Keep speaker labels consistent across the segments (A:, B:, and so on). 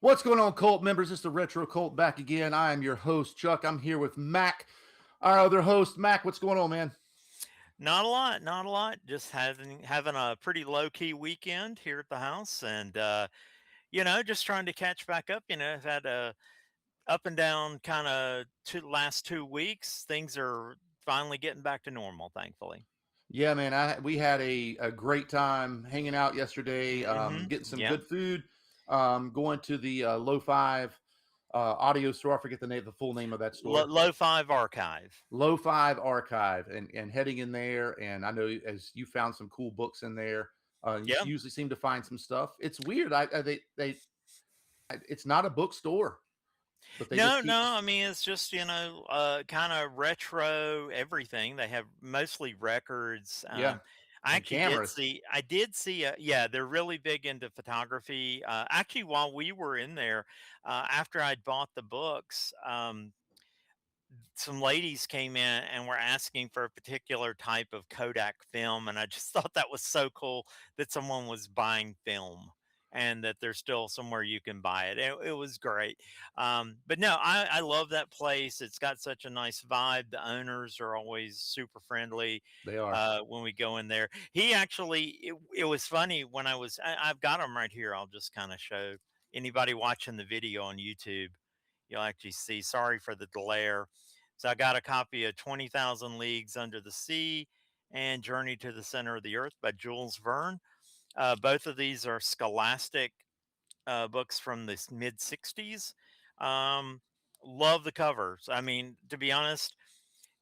A: What's going on, Cult members? It's the Retro Cult back again. I am your host, Chuck. I'm here with Mac, our other host. Mac, what's going on, man?
B: Not a lot, not a lot. Just having a pretty low key weekend here at the house, and just trying to catch back up. I've had a up and down kind of last 2 weeks. Things are finally getting back to normal, thankfully.
A: Yeah, man. We had a great time hanging out yesterday, getting some
B: Yeah.
A: good food, going to the Low Five audio store. I forget the full name of that store.
B: Low Five Archive.
A: Low Five Archive, and heading in there. And I know as you found some cool books in there. You
B: Yeah.
A: usually seem to find some stuff. It's weird. It's not a bookstore, but they just
B: No,
A: keep.
B: no. I mean, it's just kind of retro everything. They have mostly records.
A: Yeah,
B: I
A: and
B: actually did
A: cameras.
B: see. I did see. Yeah, they're really big into photography. Actually, while we were in there, after I'd bought the books, some ladies came in and were asking for a particular type of Kodak film, and I just thought that was so cool that someone was buying film and that there's still somewhere you can buy it. It was great. But no, I love that place. It's got such a nice vibe. The owners are always super friendly
A: They are.
B: when we go in there. He actually, it was funny when I've got him right here. I'll just kind of show anybody watching the video on YouTube. You'll actually see. Sorry for the glare. So I got a copy of 20,000 Leagues Under the Sea and Journey to the Center of the Earth by Jules Verne. Both of these are scholastic books from the mid 60s. Um, love the covers. I mean, to be honest,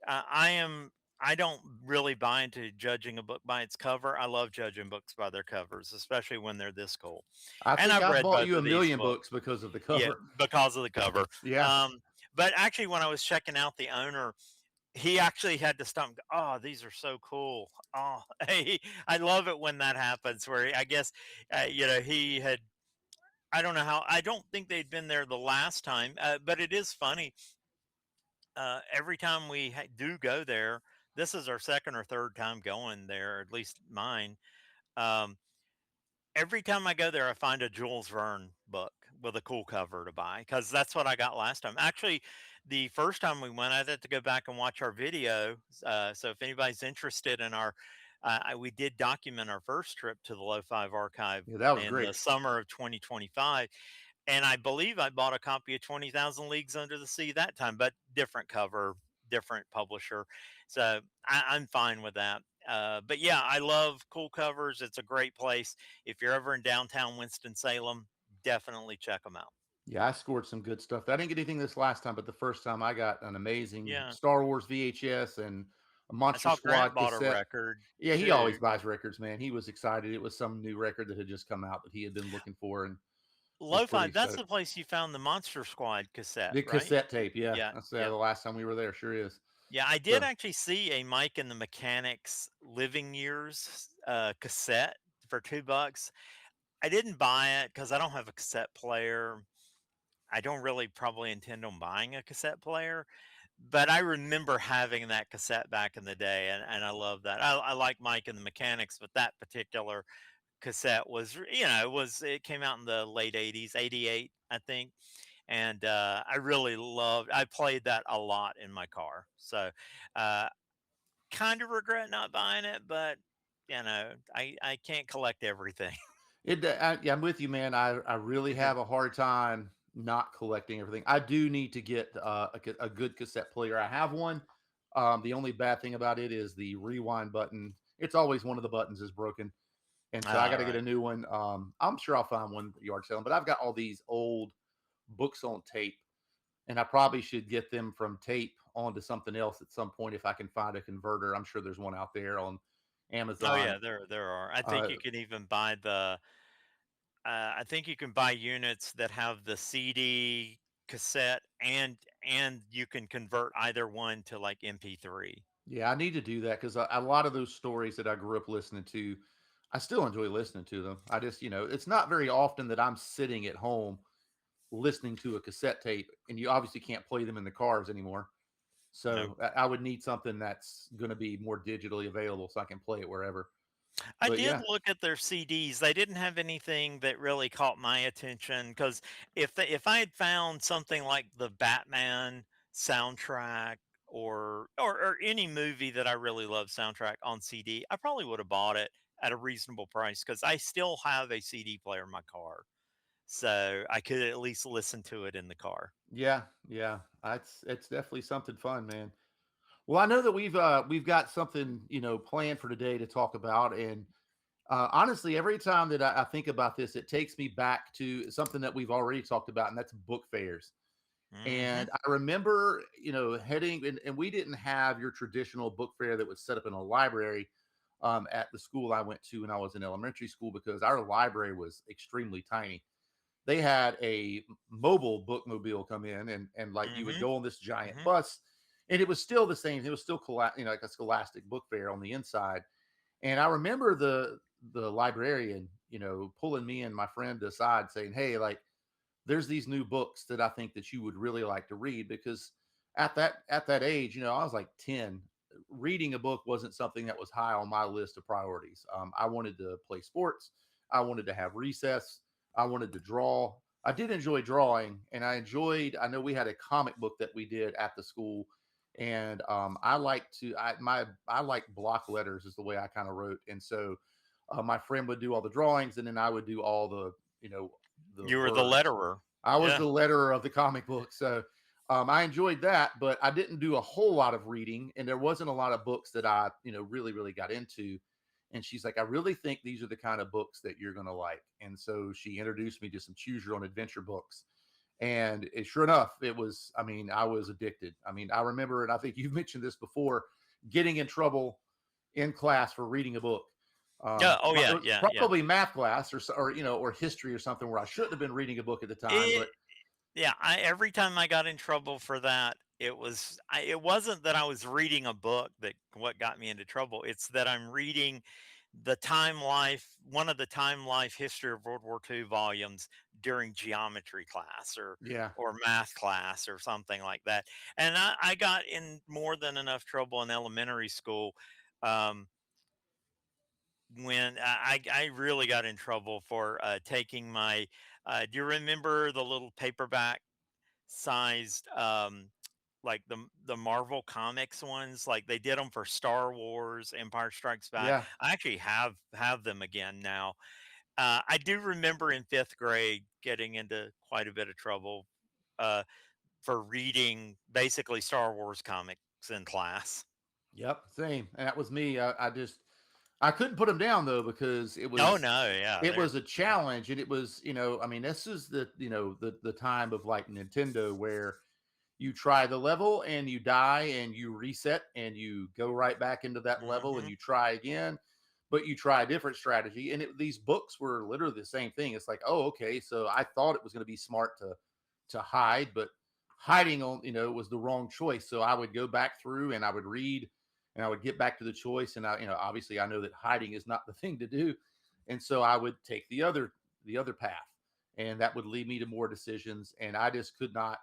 B: I am. I don't really buy into judging a book by its cover. I love judging books by their covers, especially when they're this cool.
A: I
B: And
A: think
B: I've
A: I've
B: read
A: bought
B: both
A: you a
B: of these
A: million
B: books.
A: books because of the
B: Yeah,
A: cover.
B: because of the cover.
A: Yeah.
B: Um, but actually, when I was checking out the owner, he actually had to stop and go, "Oh, these are so cool." Oh, hey, I love it when that happens. Where I guess, he had. I don't know how. I don't think they'd been there the last time, but it is funny. Every time we do go there, this is our second or third time going there, at least mine. Um, every time I go there, I find a Jules Verne book with a cool cover to buy because that's what I got last time. Actually, the first time we went, I had to go back and watch our video. So if anybody's interested in we did document our first trip to the Low Five Archive
A: Yeah, that was
B: in the
A: great.
B: summer of 2025. And I believe I bought a copy of 20,000 Leagues Under the Sea that time, but different cover, different publisher. So I'm fine with that. But yeah, I love cool covers. It's a great place. If you're ever in downtown Winston-Salem, definitely check them out.
A: Yeah, I scored some good stuff. I didn't get anything this last time, but the first time I got an amazing
B: Yeah.
A: Star Wars VHS and a
B: I
A: Monster
B: saw Grant
A: Squad
B: bought a
A: cassette.
B: record
A: Yeah, he always
B: too.
A: buys records, man. He was excited. It was some new record that had just come out that he had been looking for and was
B: Lo-Fi,
A: pretty
B: that's the
A: stoked.
B: place you found the Monster Squad cassette,
A: The
B: right?
A: cassette tape, yeah.
B: Yeah.
A: That's
B: Yeah.
A: the last time we were there. Sure is.
B: Yeah, I did
A: So
B: actually see a Mike and the Mechanics Living Years cassette for $2. I didn't buy it because I don't have a cassette player. I don't really probably intend on buying a cassette player, but I remember having that cassette back in the day, and I love that. I like Mike and the Mechanics, but that particular cassette was, it came out in the late 80s, 88, I think. And I really loved, I played that a lot in my car. So uh, kind of regret not buying it, but I can't collect everything.
A: yeah, I'm with you, man. I really have a hard time not collecting everything. I do need to get a good cassette player. I have one. The only bad thing about it is the rewind button. It's always one of the buttons is broken, and so I got
B: All
A: to get
B: right.
A: a new one. I'm sure I'll find one at yard selling, but I've got all these old books on tape, and I probably should get them from tape onto something else at some point if I can find a converter. I'm sure there's one out there on
B: Oh
A: Amazon.
B: yeah, there are. I think
A: Uh,
B: you can even buy I think you can buy units that have the CD, cassette, and you can convert either one to like MP3.
A: Yeah, I need to do that because a lot of those stories that I grew up listening to, I still enjoy listening to them. I just, it's not very often that I'm sitting at home listening to a cassette tape, and you obviously can't play them in the cars anymore.
B: Nope.
A: So I would need something that's going to be more digitally available so I can play it wherever.
B: I
A: But
B: did
A: yeah,
B: look at their CDs. They didn't have anything that really caught my attention because if I had found something like the Batman soundtrack or any movie that I really love soundtrack on CD, I probably would have bought it at a reasonable price because I still have a CD player in my car, so I could at least listen to it in the car.
A: yeah, yeah. It's definitely something fun, man. Well, I know that we've got something planned for today to talk about, and honestly, every time that I think about this, it takes me back to something that we've already talked about, and that's book fairs.
B: Hmm.
A: And I remember, heading, and we didn't have your traditional book fair that was set up in a library at the school I went to when I was in elementary school because our library was extremely tiny. They had a mobile bookmobile come in, and like you would
B: Hmm.
A: go on this giant
B: Hmm.
A: bus, and it was still the same. It was still like a Scholastic book fair on the inside. And I remember the librarian, pulling me and my friend aside saying, "Hey, like there's these new books that I think that you would really like to read because at that age, I was like 10. Reading a book wasn't something that was high on my list of priorities. I wanted to play sports. I wanted to have recess. I wanted to draw. I did enjoy drawing, and I know we had a comic book that we did at the school, and I like to. I like block letters is the way I kind of wrote, and so my friend would do all the drawings, and then I would do all the
B: You were the
A: words.
B: letterer.
A: I was
B: Yeah.
A: the letterer of the comic book, so I enjoyed that, but I didn't do a whole lot of reading, and there wasn't a lot of books that I, really, really got into. And she's like, I really think these are the kind of books that you're going to like. And so she introduced me to some choose your own adventure books. And sure enough, it was, I mean, I was addicted. I mean, I remember, and I think you've mentioned this before, getting in trouble in class for reading a book.
B: Yeah. Oh
A: It
B: yeah.
A: was
B: Yeah. Yeah.
A: probably math class or history or something where I shouldn't have been reading a book at the time,
B: It
A: but
B: Yeah, every time I got in trouble for that, it wasn't that I was reading a book that what got me into trouble. It's that I'm reading one of the time life history of World War II volumes during geometry class
A: yeah,
B: or math class or something like that. And I got in more than enough trouble in elementary school. Um, when I really got in trouble for taking my do you remember the little paperback sized like the Marvel Comics ones, like they did them for Star Wars, Empire Strikes Back.
A: yeah.
B: I actually have them again now. I do remember in 5th grade getting into quite a bit of trouble uh, for reading basically Star Wars comics in class.
A: Yep, same. And that was me. I couldn't put them down though because
B: Oh no, yeah,
A: it
B: they're
A: was a challenge, and it was I mean this is the time of like Nintendo where you try the level and you die and you reset and you go right back into that level and
B: hmm
A: you try again, but you try a different strategy. And these books were literally the same thing. It's like, oh, okay, so I thought it was going to be smart to hide, but hiding on was the wrong choice. So I would go back through and I would read and I would get back to the choice. And I obviously I know that hiding is not the thing to do, and so I would take the other path, and that would lead me to more decisions. And I just could not,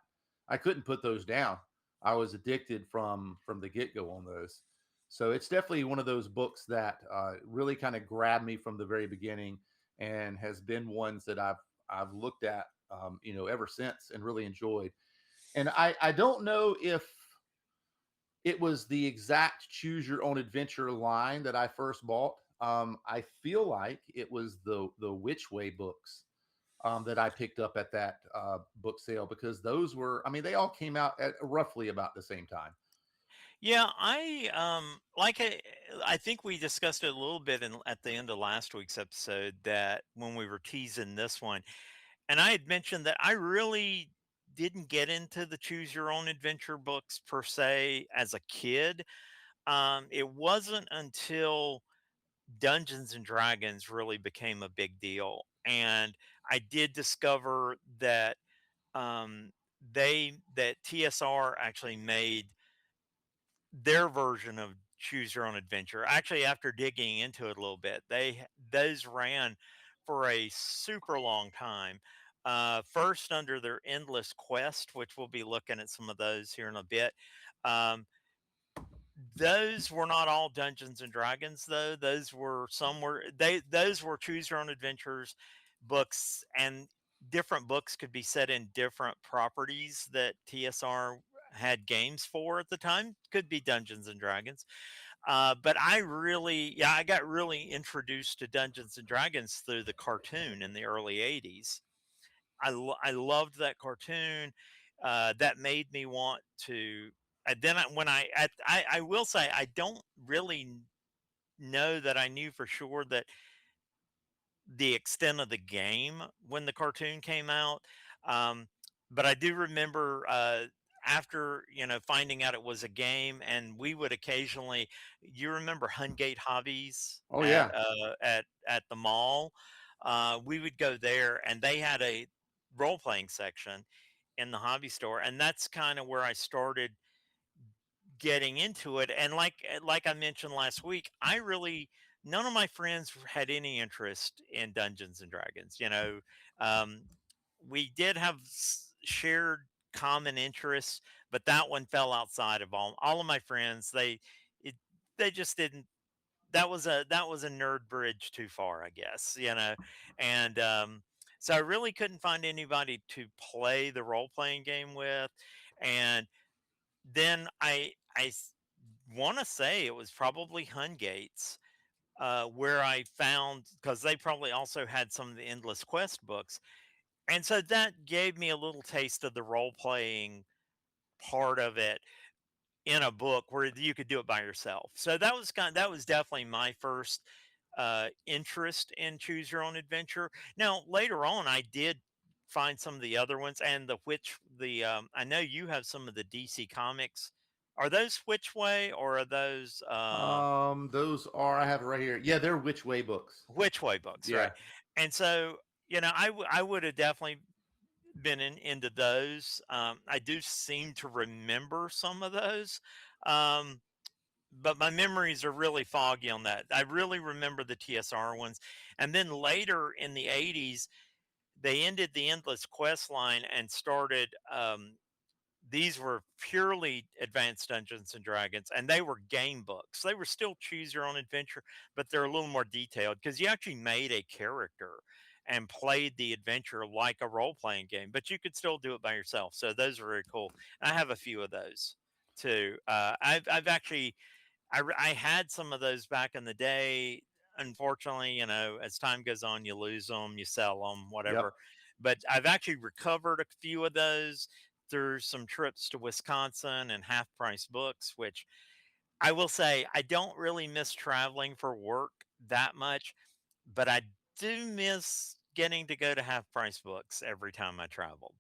A: I couldn't put those down. I was addicted from the get go on those. So it's definitely one of those books that really kind of grabbed me from the very beginning, and has been ones that I've looked at ever since and really enjoyed. And I don't know if it was the exact choose your own adventure line that I first bought. I feel like it was the Which Way books that I picked up at that book sale because those were, I mean, they all came out at roughly about the same time.
B: Yeah, I think we discussed it a little bit at the end of last week's episode that when we were teasing this one, and I had mentioned that I really didn't get into the choose your own adventure books per se as a kid. It wasn't until Dungeons and Dragons really became a big deal, and I did discover that that TSR actually made their version of choose your own adventure. Actually, after digging into it a little bit, those ran for a super long time. First under their endless quest, which we'll be looking at some of those here in a bit. Um, Those were not all Dungeons and Dragons though. Those were choose your own adventures books, and different books could be set in different properties that TSR had games for at the time. Could be Dungeons and Dragons. But I got really introduced to Dungeons and Dragons through the cartoon in the early '80s. I loved that cartoon. That made me want to. Then I, when I will say I don't really know that I knew for sure that the extent of the game when the cartoon came out. Um, but I do remember after finding out it was a game, and we would occasionally. You remember Hungate Hobbies
A: Oh yeah.
B: at the mall? We would go there, and they had a role playing section in the hobby store, and that's kind of where I started getting into it. And like I mentioned last week, I really none of my friends had any interest in Dungeons and Dragons. Um, we did have shared common interests, but that one fell outside of all of my friends. It, they just didn't. That was a nerd bridge too far, I guess. And so I really couldn't find anybody to play the role playing game with, and then I want to say it was probably Hungates where I found, because they probably also had some of the Endless Quest books, and so that gave me a little taste of the role playing part of it in a book where you could do it by yourself. So that was definitely my first interest in choose your own adventure. Now later on, I did find some of the other ones, and I know you have some of the DC comics. Are those Which Way, or are those
A: Those are, I have it right here. Yeah, they're Which Way books.
B: Which Way books,
A: Yeah.
B: right? And so I would have definitely been into those. I do seem to remember some of those. Um, but my memories are really foggy on that. I really remember the TSR ones. And then later in the '80s, they ended the Endless Quest line and started. These were purely advanced Dungeons and Dragons, and they were game books. They were still choose your own adventure, but they're a little more detailed because you actually made a character and played the adventure like a role playing game, but you could still do it by yourself. So those are very cool. I have a few of those too. I've actually I had some of those back in the day. Unfortunately, as time goes on, you lose them, you sell them,
A: Yep.
B: whatever. But I've actually recovered a few of those through some trips to Wisconsin and half price books, which I will say I don't really miss traveling for work that much, but I do miss getting to go to half price books every time I traveled.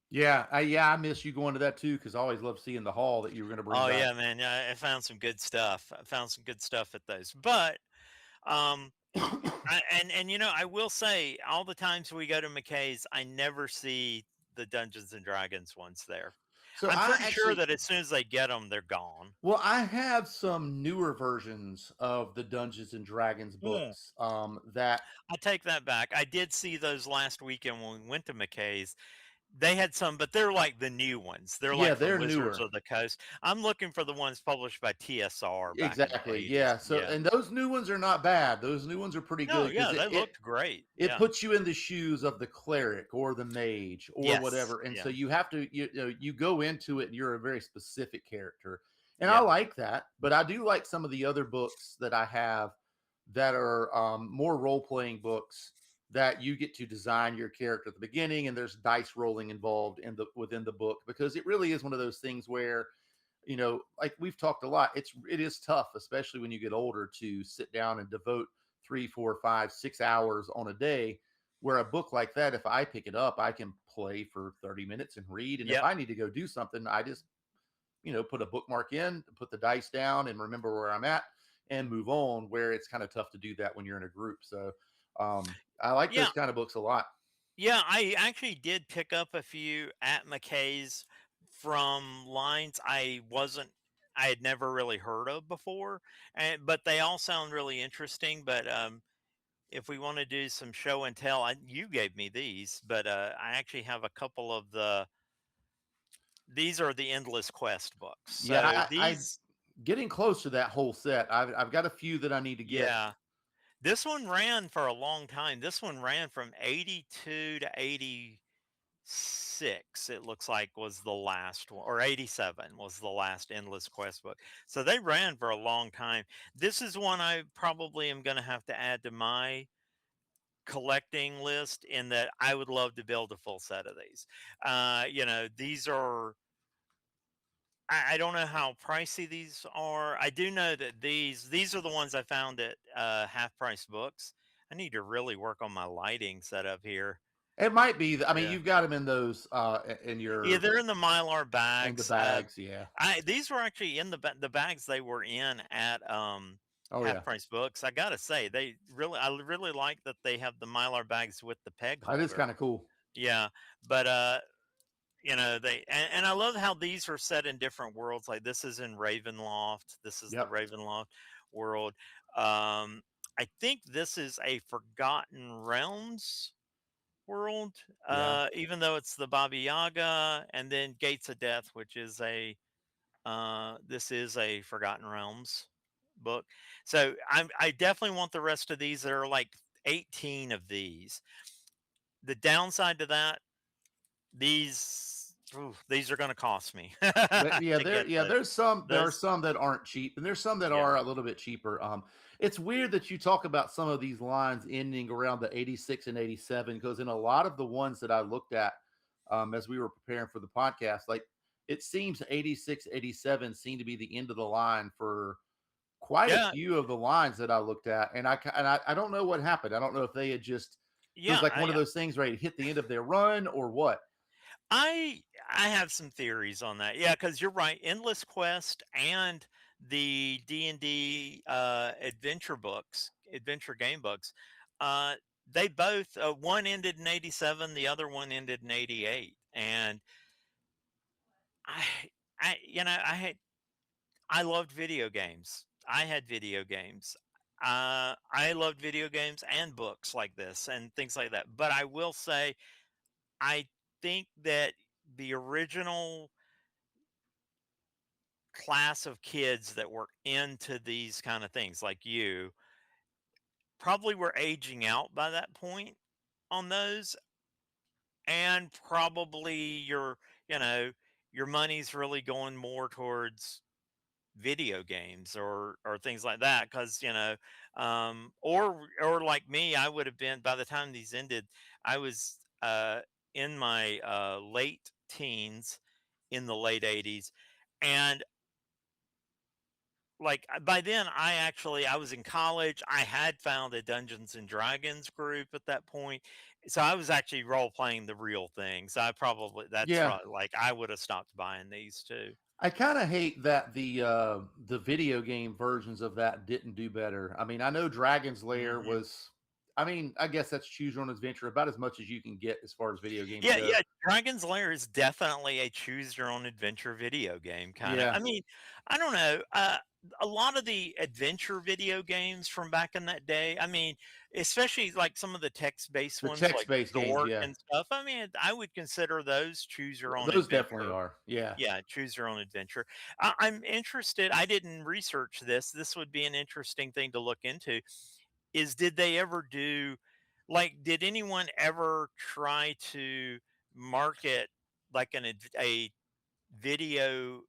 A: Yeah, I miss you going to that too because I always love seeing the haul that you were going to bring
B: Oh
A: back.
B: yeah, man. Yeah, I found some good stuff. I found some good stuff at those. But um I will say, all the times we go to McKay's, I never see the Dungeons and Dragons ones there.
A: So
B: I'm
A: I
B: pretty sure
A: actually,
B: that as soon as they get them, they're gone.
A: well, I have some newer versions of the Dungeons and Dragons
B: Hmm.
A: books. That
B: I take that back. I did see those last weekend when we went to McKay's. They had some, but they're like the new ones. They're
A: yeah,
B: like from
A: they're
B: Wizards
A: newer.
B: of the Coast. I'm looking for the ones published by TSR back in the
A: Exactly.
B: '80s.
A: Yeah. So,
B: Yeah.
A: and those new ones are not bad. Those new ones are pretty
B: No,
A: good because
B: yeah, they looked great.
A: it
B: Yeah.
A: puts you in the shoes of the cleric or the mage or
B: Yes.
A: whatever, and so
B: Yeah.
A: you have to you go into it and you're a very specific character, and I
B: Yeah.
A: like that. But I do like some of the other books that I have that are more role playing books that you get to design your character at the beginning, and there's dice rolling involved in the within the book because it really is one of those things where like we've talked a lot, it is tough, especially when you get older, to sit down and devote 3, 4, 5, 6 hours on a day. Where a book like that, if I pick it up, I can play for 30 minutes and read. And if
B: Yep.
A: I need to go do something, I just, put a bookmark in, put the dice down and remember where I'm at and move on, where it's kind of tough to do that when you're in a group. So I like
B: Yeah.
A: those kind of books a lot.
B: Yeah, I actually did pick up a few at McKay's from lines I had never really heard of before, and but they all sound really interesting. But if we want to do some show and tell, you gave me these, but I actually have a couple of the. These are the Endless Quest books.
A: Yeah,
B: So these.
A: getting close to that whole set. I've got a few that I need to get.
B: Yeah. This one ran for a long time. This one ran from 82 to 86, it looks like was the last one, or 87 was the last Endless Quest book. So they ran for a long time. This is one I probably am going to have to add to my collecting list in that I would love to build a full set of these. These are I don't know how pricey these are. I do know that these are the ones I found at half price books. I need to really work on my lighting setup here.
A: It might be. I mean,
B: Yeah.
A: you've got them in those in
B: Yeah,
A: your
B: they're in the Mylar
A: in the
B: bags.
A: bags. Yeah.
B: I these were actually in the bags they were in at
A: Oh
B: half
A: yeah.
B: price books. I gotta say, I really like that they have the Mylar bags with the peg
A: That is
B: holder.
A: kind of cool.
B: Yeah, but they and I love how these are set in different worlds. Like this is in Ravenloft. This is the
A: Yep.
B: Ravenloft world. Um, I think this is a Forgotten Realms world,
A: Yeah.
B: even though it's the Baba Yaga, and then Gates of Death, which is this is a Forgotten Realms book. So I definitely want the rest of these. There are like 18 of these. The downside to that, these are going to cost me
A: Yeah,
B: to get
A: there are
B: those.
A: some that aren't cheap, and there's some that
B: Yeah,
A: are a little bit cheaper. It's weird that you talk about some of these lines ending around the 86 and 87 because in a lot of the ones that I looked at as we were preparing for the podcast, like it seems 86, 87 seem to be the end of the line for quite a
B: yeah,
A: few of the lines that I looked at, and I don't know what happened. I don't know if they had just it was
B: yeah.
A: like one of those things right hit the end of their run or what.
B: I I have some theories on that. Yeah, because you're right. Endless Quest and the D&D adventure books, adventure game books, uh, they both one ended in 87, the other one ended in 88, and I I loved video games. I had video games. I loved video games and books like this and things like that. But I will say, I think that the original class of kids that were into these kind of things, like you, probably were aging out by that point on those, and probably you know, your money's really going more towards video games or things like that because or like me, I would have been by the time these ended, I was in my late teens in the late 80s, and like by then I was in college. I had found a Dungeons and Dragons group at that point, so I was actually role playing the real thing. So I probably that's
A: Yeah,
B: right, like I would have stopped buying these too.
A: I kind of hate that the video game versions of that didn't do better. I mean, I know Dragon's Lair
B: Hmm.
A: was I mean, I guess that's choose your own adventure about as much as you can get as far as video games
B: Yeah,
A: go.
B: yeah, Dragon's Lair is definitely a choose your own adventure video game kinda.
A: Yeah,
B: I mean, I don't know, a lot of the adventure video games from back in that day, I mean, especially, like, some of the text-based
A: the
B: ones like
A: text-based games,
B: Zork
A: yeah.
B: and stuff, I mean, I would consider those choose your own
A: Those definitely
B: adventure.
A: are. Yeah.
B: Yeah, choose your own adventure. I'm interested, I didn't research this would be an interesting thing to look into, is did they ever do did anyone ever try to market like a video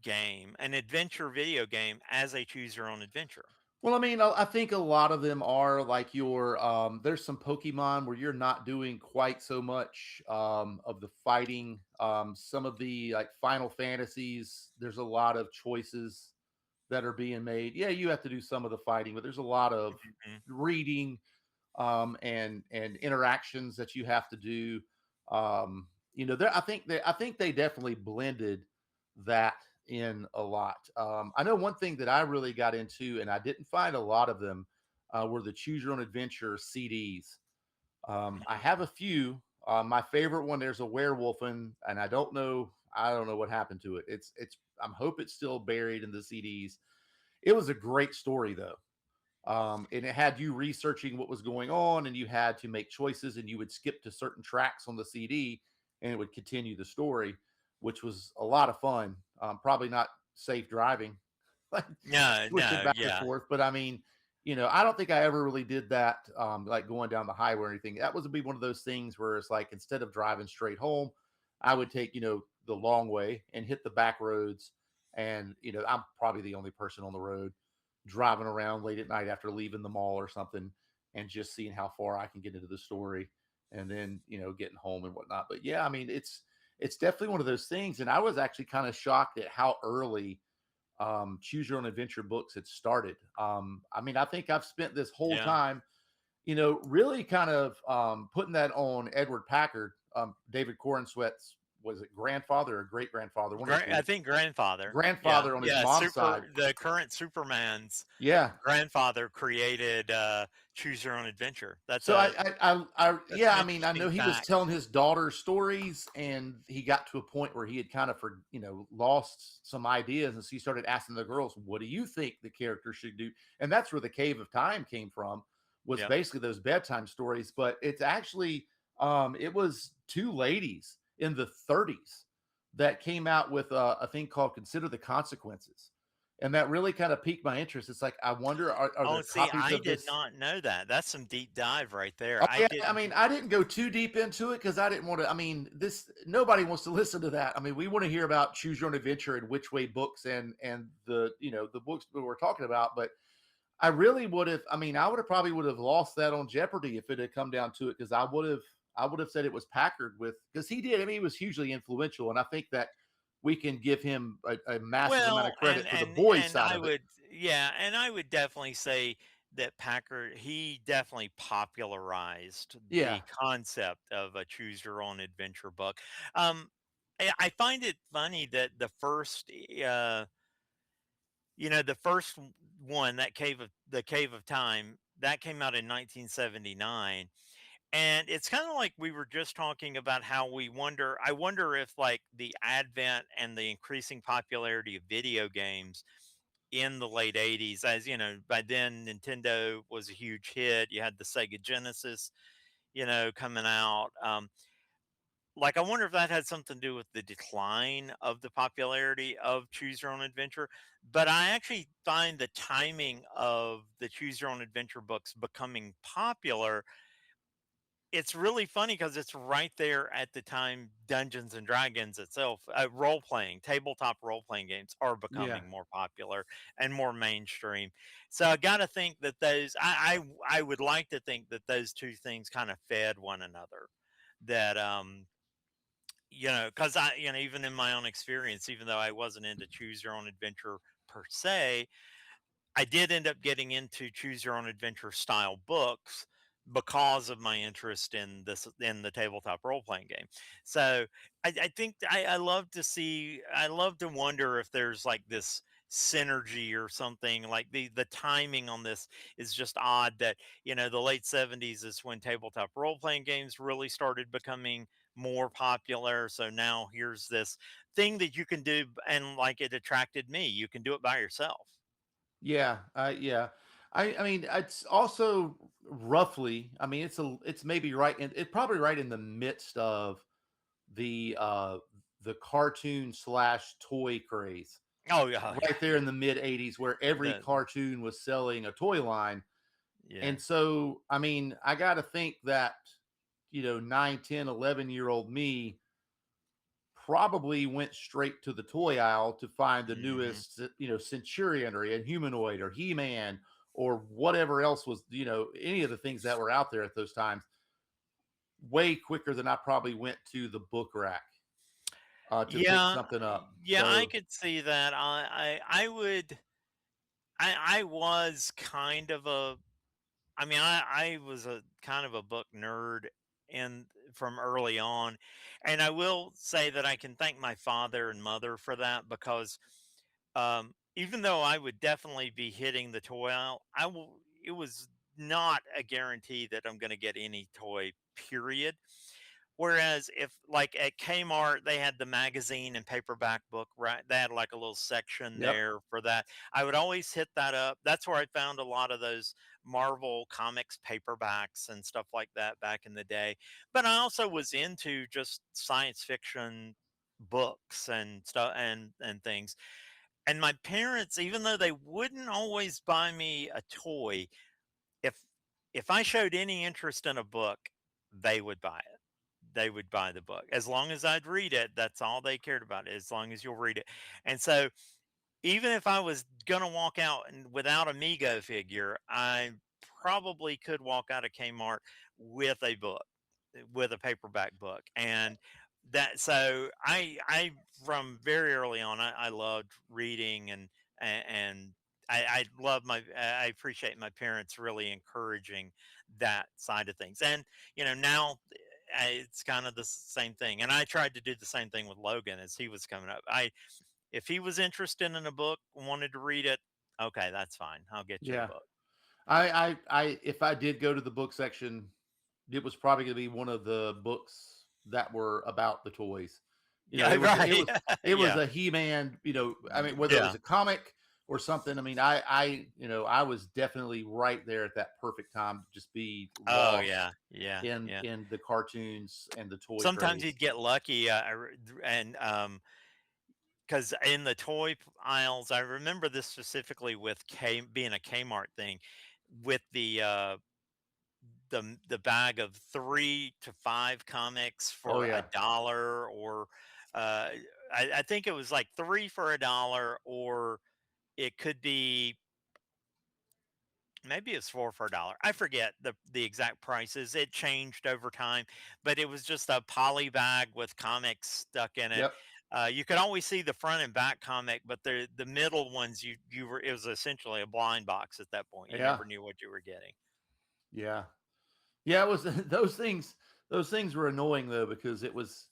B: game, an adventure video game as a choose your own adventure?
A: Well, I mean, I think a lot of them are like your there's some Pokemon where you're not doing quite so much of the fighting. Some of the like Final Fantasies, there's a lot of choices that are being made. Yeah, you have to do some of the fighting, but there's a lot of
B: Mhm.
A: reading and interactions that you have to do. There I think they definitely blended that in a lot. I know one thing that I really got into, and I didn't find a lot of them, were the Choose Your Own Adventure CDs. I have a few. My favorite one, there's a werewolf, and I don't know what happened to it. I hope it's still buried in the CDs. It was a great story though. And it had you researching what was going on, and you had to make choices, and you would skip to certain tracks on the CD, and it would continue the story, which was a lot of fun. Probably not safe driving. like
B: No,
A: switching
B: no,
A: back and
B: yeah,
A: forth. But I mean, I don't think I ever really did that, like going down the highway or anything. That was be one of those things where it's like instead of driving straight home, I would take, the long way and hit the back roads. And, I'm probably the only person on the road driving around late at night after leaving the mall or something and just seeing how far I can get into the story and then, getting home and whatnot. But yeah, I mean, it's definitely one of those things. And I was actually kind of shocked at how early choose your own adventure books had started. I mean, I think I've spent this whole
B: yeah.
A: time, really kind of putting that on Edward Packard, David Corenswet's, was it grandfather or great grandfather, one of the
B: I
A: two,
B: think grandfather. Yeah,
A: grandfather on his
B: yeah.
A: mom's side.
B: The current Superman's
A: Yeah.
B: grandfather created Choose Your Own Adventure.
A: So
B: That's
A: yeah,
B: an
A: I mean, I know
B: interesting
A: he was
B: fact.
A: telling his daughter stories, and he got to a point where he had kind of lost some ideas, and so he started asking the girls, "What do you think the character should do?" And that's where the Cave of Time came from, was
B: Yeah.
A: basically those bedtime stories. But it's actually, it was two ladies in the 30s that came out with a thing called "Consider the Consequences," and that really kind of piqued my interest. It's like, I wonder, are
B: Oh,
A: there
B: see,
A: copies
B: I
A: of
B: did
A: this?
B: not know that. That's some deep dive right there.
A: Oh
B: I
A: yeah, I
B: didn't.
A: mean, I didn't go too deep into it because I didn't want to. I mean, this nobody wants to listen to that. I mean, we want to hear about choose your own adventure and which way books and the the books that we're talking about. But I really would have. I mean, I would have probably would have lost that on Jeopardy if it had come down to it because I would have said it was Packard with because he did. I mean, he was hugely influential, and I think that we can give him a massive amount of
B: Well,
A: credit for the boys
B: and
A: side
B: I
A: of it.
B: would, yeah, and I would definitely say that Packard, he definitely popularized
A: Yeah,
B: the concept of a choose your own adventure book. Um, I find it funny that the first one, that Cave of Time, that came out in 1979. And it's kind of like we were just talking about how I wonder if like the advent and the increasing popularity of video games in the late 80s, as you know, by then Nintendo was a huge hit. You had the Sega Genesis, coming out. Like I wonder if that had something to do with the decline of the popularity of Choose Your Own Adventure. But I actually find the timing of the Choose Your Own Adventure books becoming popular, it's really funny because it's right there at the time Dungeons and Dragons itself, role playing, tabletop role playing games are
A: yeah.
B: becoming more popular and more mainstream. So I got to think that I would like to think that those two things kind of fed one another. That because even in my own experience, even though I wasn't into Choose Your Own Adventure per se, I did end up getting into choose your own adventure style books because of my interest in the tabletop role playing game. So I think I love to wonder if there's like this synergy or something, like the timing on this is just odd that the late 70s is when tabletop role playing games really started becoming more popular. So now here's this thing that you can do, and like it attracted me, you can do it by yourself.
A: Yeah, yeah. I mean, it's also roughly. I mean, it's maybe right in it's probably right in the midst of the cartoon slash toy craze,
B: Oh yeah, yeah.
A: right there in the mid '80s, where every
B: The
A: cartoon was selling a toy line.
B: yeah.
A: And so, I mean, I got to think that 9, 10, 11-year-old me probably went straight to the toy aisle to find the
B: Mhm.
A: newest, Centurion or Inhumanoid or He-Man or whatever else was, any of the things that were out there at those times, way quicker than I probably went to the book rack to pick
B: Yeah,
A: something up.
B: yeah, I
A: So,
B: could see that. I would I was kind of a I was a kind of a book nerd and from early on, and I will say that I can thank my father and mother for that because even though I would definitely be hitting the toy aisle, it was not a guarantee that I'm going to get any toy, period. Whereas if like at Kmart they had the magazine and paperback book, right? They had like a little section
A: yep.
B: there for that. I would always hit that up. That's where I found a lot of those Marvel comics paperbacks and stuff like that back in the day. But I also was into just science fiction books and stuff and things. And my parents, even though they wouldn't always buy me a toy, if if I showed any interest in a book, they would buy it. They would buy the book as long as I'd read it. That's all they cared about. As long as you'll read it. And so even if I was gonna walk out and without a Mego figure, I probably could walk out of Kmart with a book, with a paperback book. And that so I from very early on I loved reading and I love I appreciate my parents really encouraging that side of things. And now it's kind of the same thing. And I tried to do the same thing with Logan as he was coming up. I If he was interested in a book, wanted to read it, okay, that's fine. I'll get you the
A: Yeah.
B: book.
A: If I did go to the book section, it was probably going to be one of the books that were about the toys.
B: Yeah, right.
A: It was
B: Yeah,
A: a He-Man, I mean, whether it
B: yeah.
A: was a comic or something. I mean, I was definitely right there at that perfect time to just be
B: Oh,
A: lost
B: yeah, yeah, yeah.
A: in the cartoons and the toy
B: Sometimes
A: craze.
B: you'd get lucky, and because in the toy aisles, I remember this specifically with being a Kmart thing, with the bag of 3 to 5 comics
A: Oh
B: for a
A: yeah.
B: dollar, or uh, I think it was like three for a dollar, or it could be maybe it's four for a dollar. I forget the exact prices. It changed over time, but it was just a poly bag with comics stuck in it.
A: Yep.
B: You could always see the front and back comic, but the middle ones you were it was essentially a blind box at that point. You
A: Yeah.
B: never knew what you were getting.
A: Yeah. Yeah, it was those things were annoying though because it was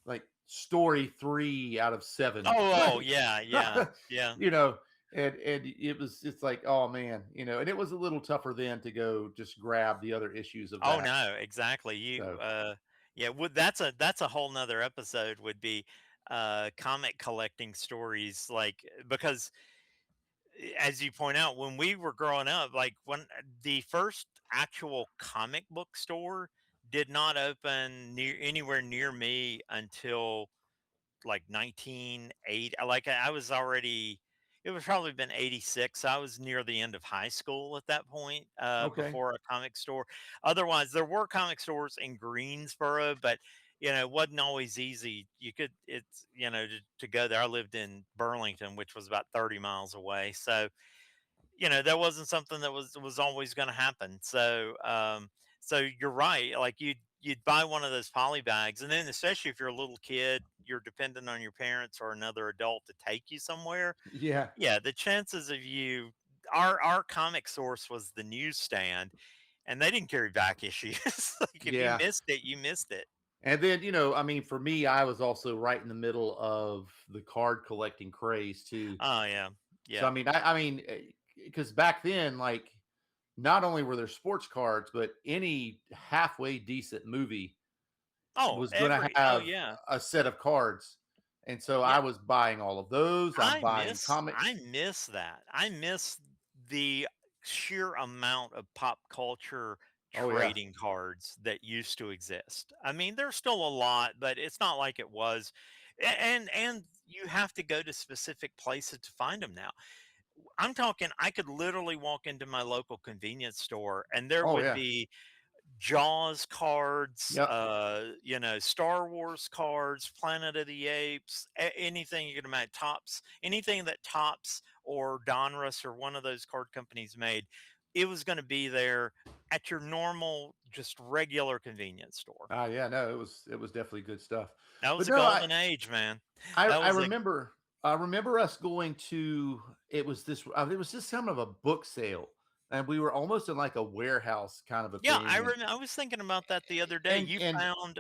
A: like story 3 out of 7.
B: Oh,
A: Like,
B: yeah, yeah, yeah.
A: you know, and it's like, oh man, and it was a little tougher then to go just grab the other issues of
B: Oh
A: that.
B: no, exactly.
A: So,
B: Yeah, that's a whole nother episode would be comic collecting stories, like, because as you point out, when we were growing up, like when the first actual comic book store did not open anywhere near me until like 1980. Like I was already, it was probably been 86. I was near the end of high school at that point,
A: okay.
B: before a comic store. Otherwise, there were comic stores in Greensboro, but it wasn't always easy. You could, it's, to go there. I lived in Burlington, which was about 30 miles away. So, that wasn't something that was always going to happen. So you're right. Like you'd buy one of those poly bags, and then especially if you're a little kid, you're dependent on your parents or another adult to take you somewhere.
A: Yeah.
B: Yeah, the chances of you, our comic source was the newsstand, and they didn't carry back issues. Like if you
A: Yeah.
B: missed it, you missed it.
A: And then, I mean, for me, I was also right in the middle of the card collecting craze too.
B: Oh yeah,
A: So
B: yeah.
A: I mean, because back then, like, not only were there sports cards, but any halfway decent movie
B: Oh,
A: was going to
B: oh
A: have
B: yeah,
A: a set of cards. And so I
B: yeah.
A: was buying all of those. I'm buying
B: I
A: comics.
B: miss that. I miss the sheer amount of pop culture
A: Oh yeah.
B: trading cards that used to exist. I mean, there's still a lot, but it's not like it was. And you have to go to specific places to find them now. I'm talking I could literally walk into my local convenience store and there
A: Oh
B: would
A: yeah.
B: be Jaws cards,
A: Yep.
B: Star Wars cards, Planet of the Apes, anything you can imagine, tops, anything that Tops or Donruss or one of those card companies made, it was going to be there at your normal, just regular convenience store.
A: Ah, yeah, no, it was definitely good stuff.
B: That
A: But
B: was a
A: no,
B: golden age, man. That
A: I
B: was a
A: remember us going to it was just kind of a book sale, and we were almost in like a warehouse kind of a
B: Yeah,
A: thing,
B: I was thinking about that the other day. You
A: and
B: found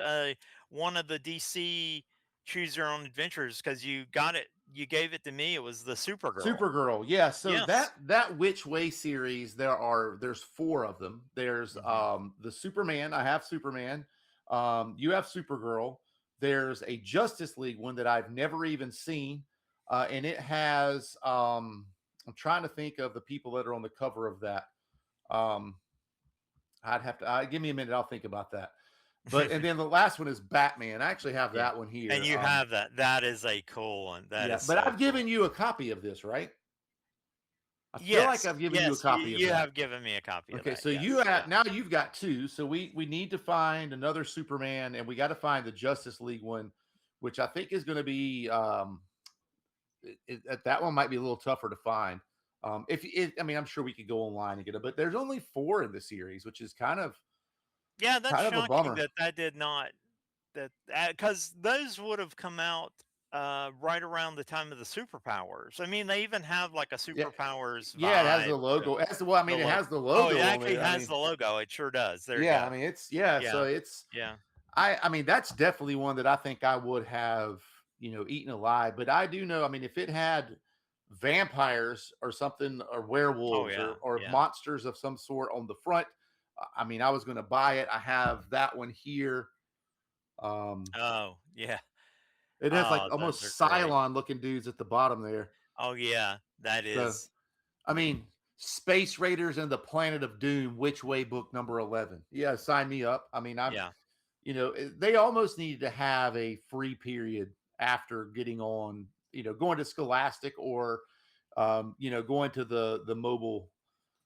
B: one of the DC Choose Your Own Adventures because you gave it to me. It was the Supergirl.
A: Supergirl, yeah. So
B: Yes.
A: that Which Way series, there's 4 of them. There's
B: Hmm.
A: the Superman. I have Superman. You have Supergirl. There's a Justice League one that I've never even seen, and it has I'm trying to think of the people that are on the cover of that. Um, I'd have to give me a minute. I'll think about that. But and then the last one is Batman. I actually have
B: Yeah.
A: that one
B: And
A: here.
B: you have that. That is a cool one. That
A: Yeah,
B: is
A: but
B: so
A: I've
B: cool.
A: given you a copy of this, right? I feel like
B: Yes.
A: I've given you a
B: Yes. You
A: copy of
B: you
A: that.
B: have given me a copy of
A: Okay,
B: that.
A: so you
B: Yes.
A: have
B: Yeah.
A: now you've got two. So we need to find another Superman, and we got to find the Justice League one, which I think is going to be that one might be a little tougher to find. If it, I mean, I'm sure we could go online and get it, but there's only four in the series, which is
B: Yeah, that's
A: kind of a
B: shocking
A: bummer.
B: that that did not that because those would have come out right around the time of the superpowers. I mean, they even have like a
A: Yeah,
B: superpowers
A: yeah, it has
B: vibe
A: the
B: to
A: logo. It has the well, I
B: the
A: mean, it
B: logo.
A: has the
B: Oh, it
A: logo on
B: actually
A: it. I
B: has
A: mean,
B: the logo. It sure does. There you
A: yeah,
B: go.
A: I mean, it's yeah. So
B: Yeah.
A: it's
B: Yeah.
A: I mean, that's definitely one that I think I would have, eaten alive. But I do know, I mean, if it had vampires or something, or
B: Oh
A: werewolves
B: yeah.
A: or
B: Yeah.
A: monsters of some sort on the front, I mean, I was going to buy it. I have that one here. Um,
B: Oh yeah.
A: it has like
B: Oh, those are
A: almost
B: great.
A: Cylon looking dudes at the bottom there.
B: Oh yeah, that
A: So,
B: is.
A: I mean, Space Raiders and the Planet of Doom, Which Way book number 11. Yeah, sign me up. I mean,
B: Yeah.
A: they almost needed to have a free period after getting on, going to Scholastic or, going to the mobile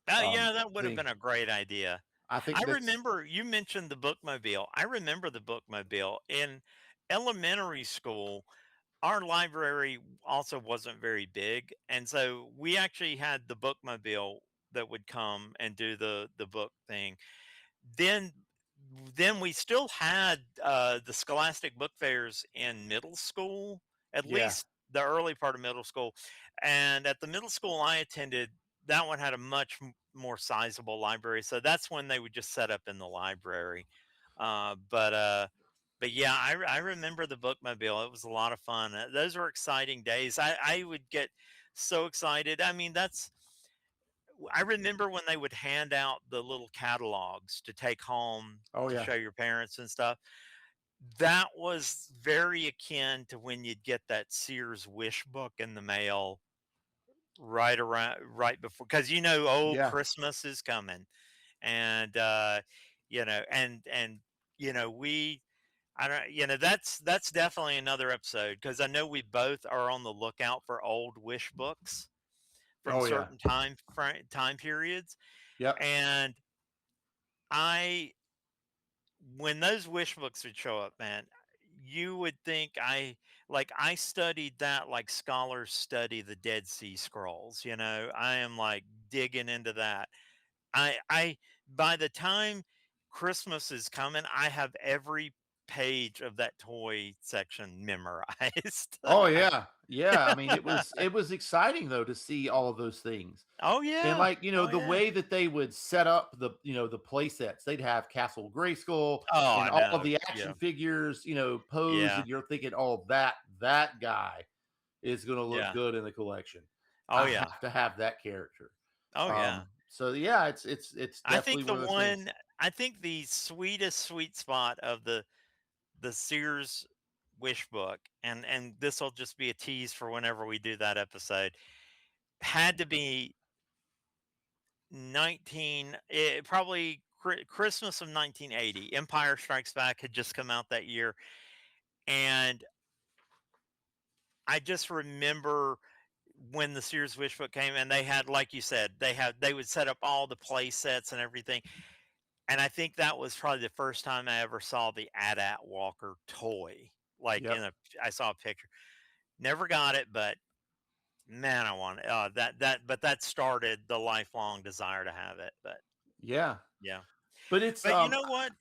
B: Yeah, that would have
A: thing.
B: been a great idea.
A: I
B: I
A: think that's,
B: remember you mentioned the bookmobile. I remember the bookmobile in elementary school. Our library also wasn't very big, and so we actually had the bookmobile that would come and do the book thing. Then then we still had the Scholastic book fairs in middle school, at
A: yeah,
B: least the early part of middle school. And at the middle school I attended, that one had a much more sizable library. So that's when they would just set up in the library. Uh, but uh, but yeah, I remember the bookmobile. It was a lot of fun. Those were exciting days. I would get so excited. I mean, I remember when they would hand out the little catalogs to take home
A: oh
B: to
A: yeah,
B: show your parents and stuff. That was very akin to when you'd get that Sears wish book in the mail right before, because oh,
A: yeah,
B: Christmas is coming. And and we I don't that's definitely another episode, because I know we both are on the lookout for old wish books from
A: oh yeah,
B: certain time periods.
A: yep,
B: And I when those wish books would show up, man, you would think I studied that like scholars study the Dead Sea Scrolls. I am like digging into that. I By the time Christmas is coming, I have every page of that toy section memorized.
A: oh yeah, yeah. I mean, it was exciting though to see all of those things.
B: Oh
A: And
B: yeah.
A: like,
B: Oh
A: the
B: yeah.
A: way that they would set up the play sets, they'd have Castle Grayskull
B: Oh,
A: and
B: I
A: all of
B: know.
A: the
B: Yeah.
A: action figures, posed,
B: Yeah.
A: and you're thinking, oh, that guy is gonna look
B: Yeah.
A: good in the collection.
B: Oh
A: I
B: yeah.
A: have to have that character.
B: Oh yeah.
A: So yeah, it's
B: I
A: definitely
B: think
A: one
B: the
A: of those things.
B: one I think the sweetest sweet spot of the Sears wish book, and this will just be a tease for whenever we do that episode, had to be probably Christmas of 1980. Empire Strikes Back had just come out that year, and I just remember when the Sears wish book came, and they had, like you said, they would set up all the play sets and everything. And I think that was probably the first time I ever saw the AT-AT Walker toy. Like
A: Yep.
B: I saw a picture. Never got it, but man, I want it. But that started the lifelong desire to have it. But
A: Yeah.
B: yeah,
A: But it's
B: but you know what?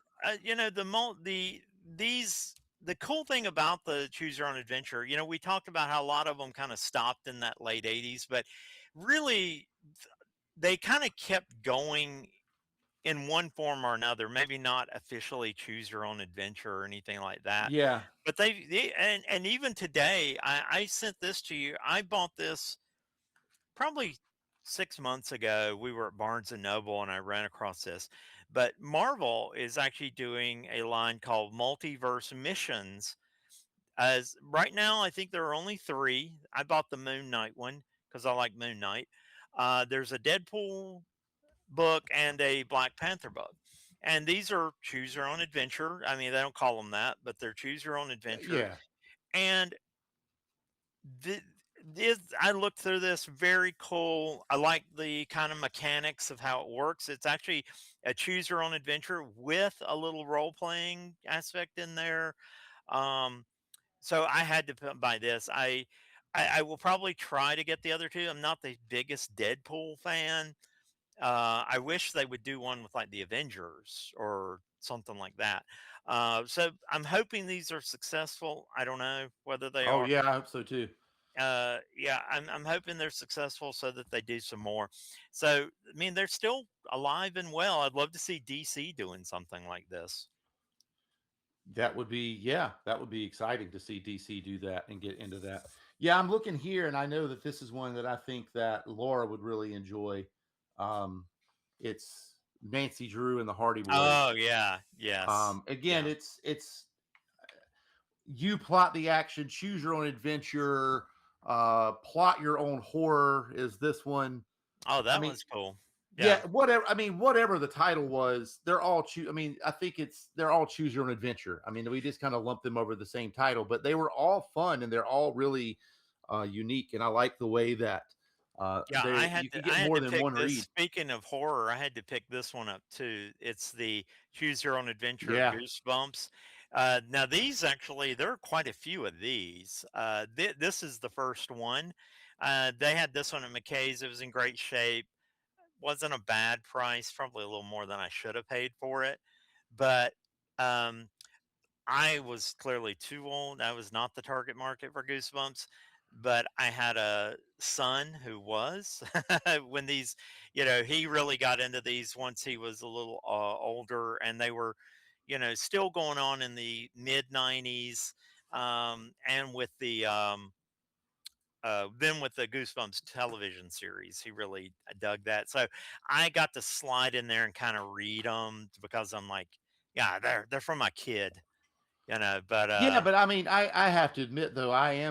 B: The cool thing about the Choose Your Own Adventure, we talked about how a lot of them kind of stopped in that late '80s, but really they kind of kept going in one form or another. Maybe not officially Choose Your Own Adventure or anything like that,
A: yeah.
B: but and even today, I sent this to you. I bought this probably 6 months ago. We were at Barnes and Noble, and I ran across this. But Marvel is actually doing a line called Multiverse Missions. As right now, I think there are only three. I bought the Moon Knight one because I like Moon Knight. There's a Deadpool book and a Black Panther book. and these are choose your own adventure. I mean, they don't call them that, but they're choose your own adventure.
A: Yeah.
B: And th- this, I looked through this, very cool. I like the kind of mechanics of how it works. It's actually a choose your own adventure with a little role playing aspect in there. Um, so I had to buy this. I will probably try to get the other two. I'm not the biggest Deadpool fan. I wish they would do one with like the Avengers or something like that. So I'm hoping these are successful. I don't know whether they
A: Oh
B: are.
A: yeah, I hope so too.
B: Yeah, I'm hoping they're successful so that they do some more. So I mean, they're still alive and well. I'd love to see DC doing something like this.
A: That would be, yeah, that would be exciting to see DC do that and get into that. Yeah, I'm looking here and I know that this is one that I think that Laura would really enjoy. Um, it's Nancy Drew and the Hardy Boys.
B: Oh yeah, yes,
A: Again,
B: yeah.
A: it's you plot the action, choose your own adventure, plot your own horror. Is this one?
B: Oh,
A: I
B: that
A: mean,
B: one's cool.
A: yeah,
B: Yeah,
A: whatever. I mean, whatever the title was, they're all choose. I mean, I think they're all choose your own adventure. I mean, we just kind of lumped them over the same title, but they were all fun and they're all really unique. And I like the way that
B: yeah.
A: they you can
B: I
A: get
B: had
A: more
B: to
A: than
B: pick
A: one
B: this.
A: read.
B: Speaking of horror, I had to pick this one up too. It's the Choose Your Own Adventure
A: Yeah,
B: Goosebumps. Now these actually, there are quite a few of these. This is the first one. They had this one at McKay's. It was in great shape. Wasn't a bad price. Probably a little more than I should have paid for it, but um, I was clearly too old. I was not the target market for Goosebumps, but I had a son who was when these, he really got into these once he was a little older, and they were, still going on in the mid '90s, and with the then with the Goosebumps television series, he really dug that. So I got to slide in there and kind of read them because I'm like, yeah, they're for my kid, but
A: yeah, but I mean, I have to admit though, I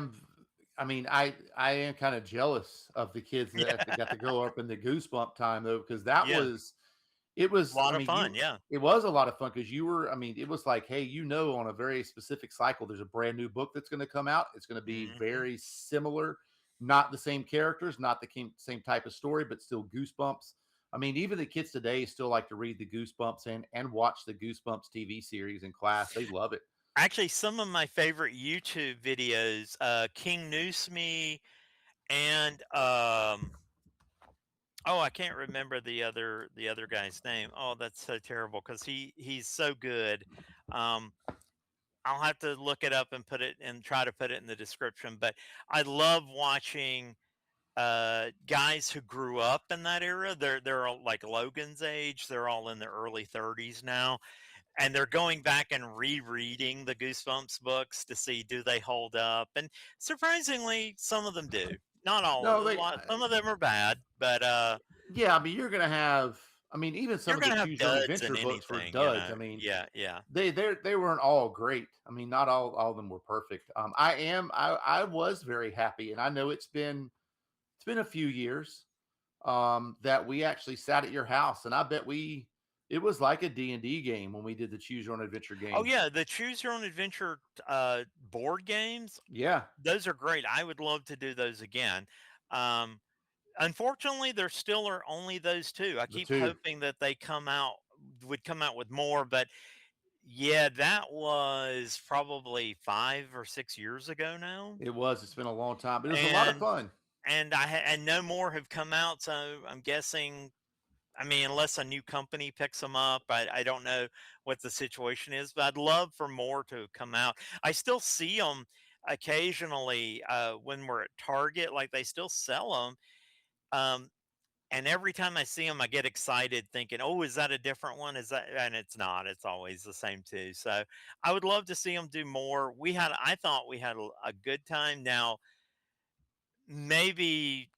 A: mean, I am kind of jealous of the kids that
B: yeah,
A: got to grow up in the Goosebump time though, because
B: yeah,
A: it
B: a
A: was. I
B: lot of
A: mean,
B: fun. Yeah.
A: it was a lot of fun because you were. I mean, it was like, hey, on a very specific cycle, there's a brand new book that's going to come out. It's going to be
B: Hmm.
A: very similar, not the same characters, not the same type of story, but still Goosebumps. I mean, even the kids today still like to read the Goosebumps and watch the Goosebumps TV series in class. They love it.
B: Actually, some of my favorite YouTube videos, King Noose Me and oh, I can't remember the other guy's name. Oh, that's so terrible because he's so good. Um, I'll have to look it up and put it and try to put it in the description. But I love watching guys who grew up in that era. They're all like Logan's age. They're all in their early 30s now, and they're going back and rereading the Goosebumps books to see do they hold up. And surprisingly, some of them do. Not all of
A: No,
B: them. Some of them are bad, but
A: yeah. I mean, you're gonna have. I mean, even some
B: you're
A: of the
B: gonna have
A: choose your own
B: duds in
A: adventure books were
B: anything,
A: duds. I mean,
B: Yeah, yeah,
A: they weren't all great. I mean, not all of them were perfect. I was very happy, and I know it's been a few years that we actually sat at your house, and I bet we it was like a D&D game when we did the choose your own adventure
B: Oh
A: game.
B: yeah, the Choose Your Own Adventure board games.
A: Yeah,
B: Those are great. I would love to do those again. Um, Unfortunately, there still are only those two. I
A: the
B: keep
A: two.
B: hoping that they would come out with more, but yeah, that was probably 5 or 6 years ago now,
A: It was. It's been a long time, but it was a lot of
B: and
A: fun.
B: and no more have come out. So I'm guessing. I mean, unless a new company picks them up, I don't know what the situation is, but I'd love for more to come out. I still see them occasionally when we're at Target, like they still sell them. Um, and every time I see them, I get excited thinking, "Oh, is that a different one? Is that?" And it's not. It's always the same too. So I would love to see them do more. I thought we had a good time. Now maybe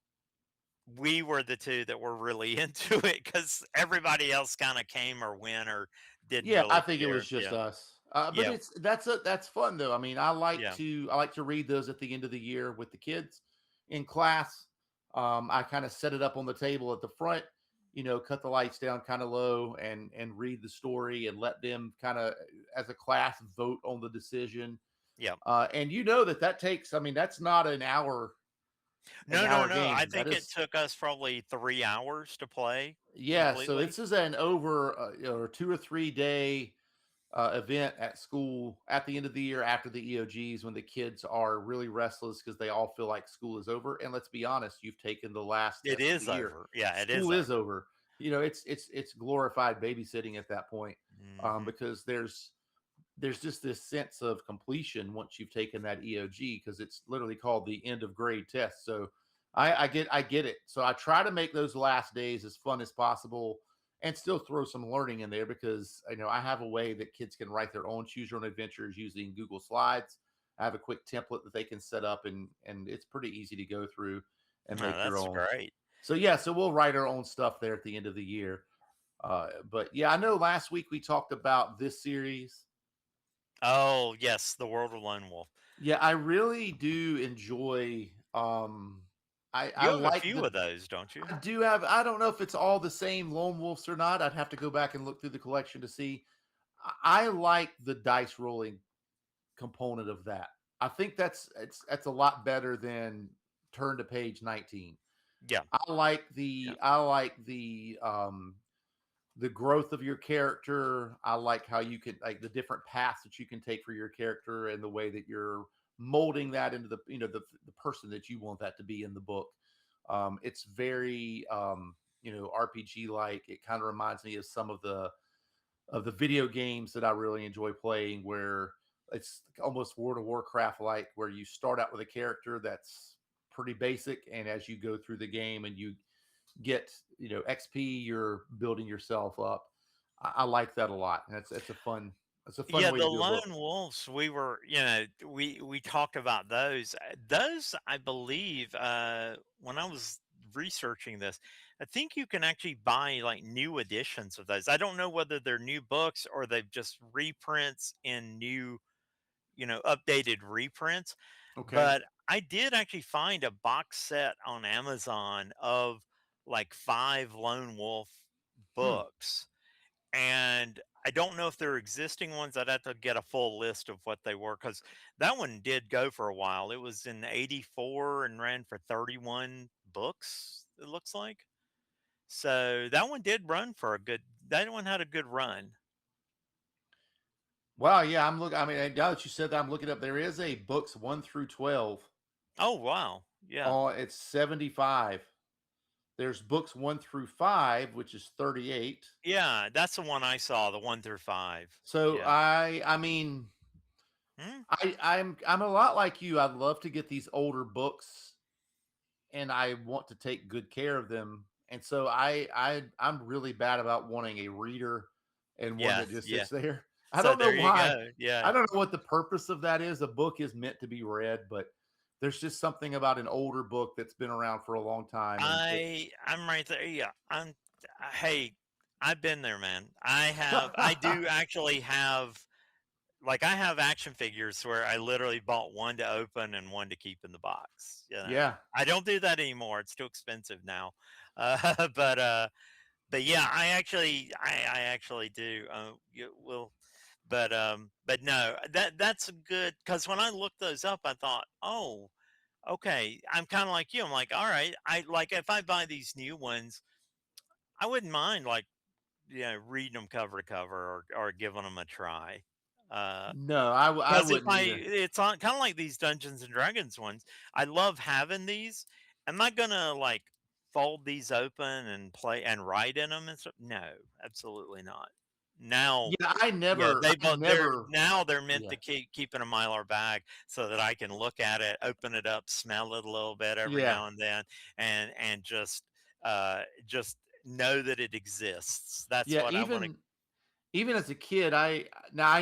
B: we were the two that were really into it because everybody else kind of came or went or didn't
A: Yeah, I
B: really
A: think it
B: care.
A: was just
B: Yeah,
A: us. But
B: yeah,
A: that's fun though. I mean,
B: yeah.
A: I like to read those at the end of the year with the kids in class. I kind of set it up on the table at the front. cut the lights down kind of low and read the story and let them kind of as a class vote on the decision.
B: Yeah.
A: And that takes, I mean, that's not an
B: No, no,
A: hour
B: no. I
A: game. That
B: think it
A: is,
B: took us probably 3 hours to play
A: yeah. So
B: completely.
A: this is an over or 2 or 3 day event at school at the end of the year after the EOGs when the kids are really restless because they all feel like school is over. And let's be honest, you've taken the last
B: It
A: test of the
B: is
A: year.
B: over. Yeah, it is
A: School is
B: over.
A: over. It's glorified babysitting at that point,
B: Hmm.
A: because there's just this sense of completion once you've taken that EOG because it's literally called the end of grade test. So I get it. So I try to make those last days as fun as possible and still throw some learning in there because I have a way that kids can write their own choose your own adventures using Google Slides. I have a quick template that they can set up and it's pretty easy to go through and
B: No,
A: make your
B: that's
A: own.
B: great.
A: So yeah, so we'll write our own stuff there at the end of the year. But yeah, I know last week we talked about this series.
B: Oh, yes, the World of Lone Wolf.
A: Yeah, I really do enjoy. I
B: You have a
A: like
B: few
A: the.
B: of those, don't you?
A: I do have. I don't know if it's all the same lone wolves or not. I'd have to go back and look through the collection to see. I like the dice rolling component of that. I think that's a lot better than turn to page 19.
B: Yeah,
A: I like
B: yeah.
A: the growth of your character. I like how you can like the different paths that you can take for your character and the way that you're molding that into the person that you want that to be in the book. It's very RPG like. It kind of reminds me of some of the video games that I really enjoy playing, where it's almost World of Warcraft like, where you start out with a character that's pretty basic, and as you go through the game and you get XP, you're building yourself up. I like that a lot. And it's a fun
B: Yeah,
A: way
B: the
A: to do a
B: lone
A: book.
B: wolves, we talked about those. Those, I believe, when I was researching this, I think you can actually buy like new editions of those. I don't know whether they're new books or they've just reprints in new, updated reprints.
A: Okay.
B: But I did actually find a box set on Amazon of like 5 lone wolf
A: Hmm.
B: books, and I don't know if they're existing ones. I'd have to get a full list of what they were because that one did go for a while. It was in '84 and ran for 31 books, it looks like. So that one did run for a good, that one had a good run.
A: Wow. Yeah. I'm looking. I mean, now that you said that, I'm looking up. There is a books 1 through 12.
B: Oh, wow. Yeah.
A: Oh, it's 75. There's books 1 through 5, which is 38.
B: Yeah. That's the one I saw, the 1 through 5.
A: So
B: Yeah.
A: I mean,
B: Hmm?
A: I'm a lot like you. I'd love to get these older books and I want to take good care of them. And so I'm really bad about wanting a reader and one
B: Yeah.
A: that just
B: Yeah.
A: sits there. I
B: So
A: don't know
B: there you
A: why.
B: go. Yeah.
A: I don't know what the purpose of that is. A book is meant to be read, but there's just something about an older book that's been around for a long time and it.
B: I'm right there. Yeah. Hey, I've been there, man. I do actually have, like, I have action figures where I literally bought one to open and one to keep in the box.
A: Yeah.
B: I don't do that anymore. It's too expensive now. Uh, but uh, but yeah, I actually do. You will, but no, that's a good, because when I looked those up, I thought, oh, okay. I'm kind of like you. I'm like, all right. I like if I buy these new ones, I wouldn't mind like reading them cover to cover or giving them a try. Uh,
A: No, I
B: because if
A: wouldn't
B: I
A: either.
B: it's on kind of like these Dungeons and Dragons ones. I love having these. Am I gonna like fold these open and play and write in them and stuff? No, absolutely not. Now,
A: Yeah,
B: yeah,
A: I
B: they're
A: never
B: now they're meant
A: yeah.
B: to keep in a Mylar bag so that I can look at it, open it up, smell it a little bit every
A: Yeah.
B: now and then, and just know that it exists. That's
A: Yeah,
B: what I want to.
A: even as a kid, I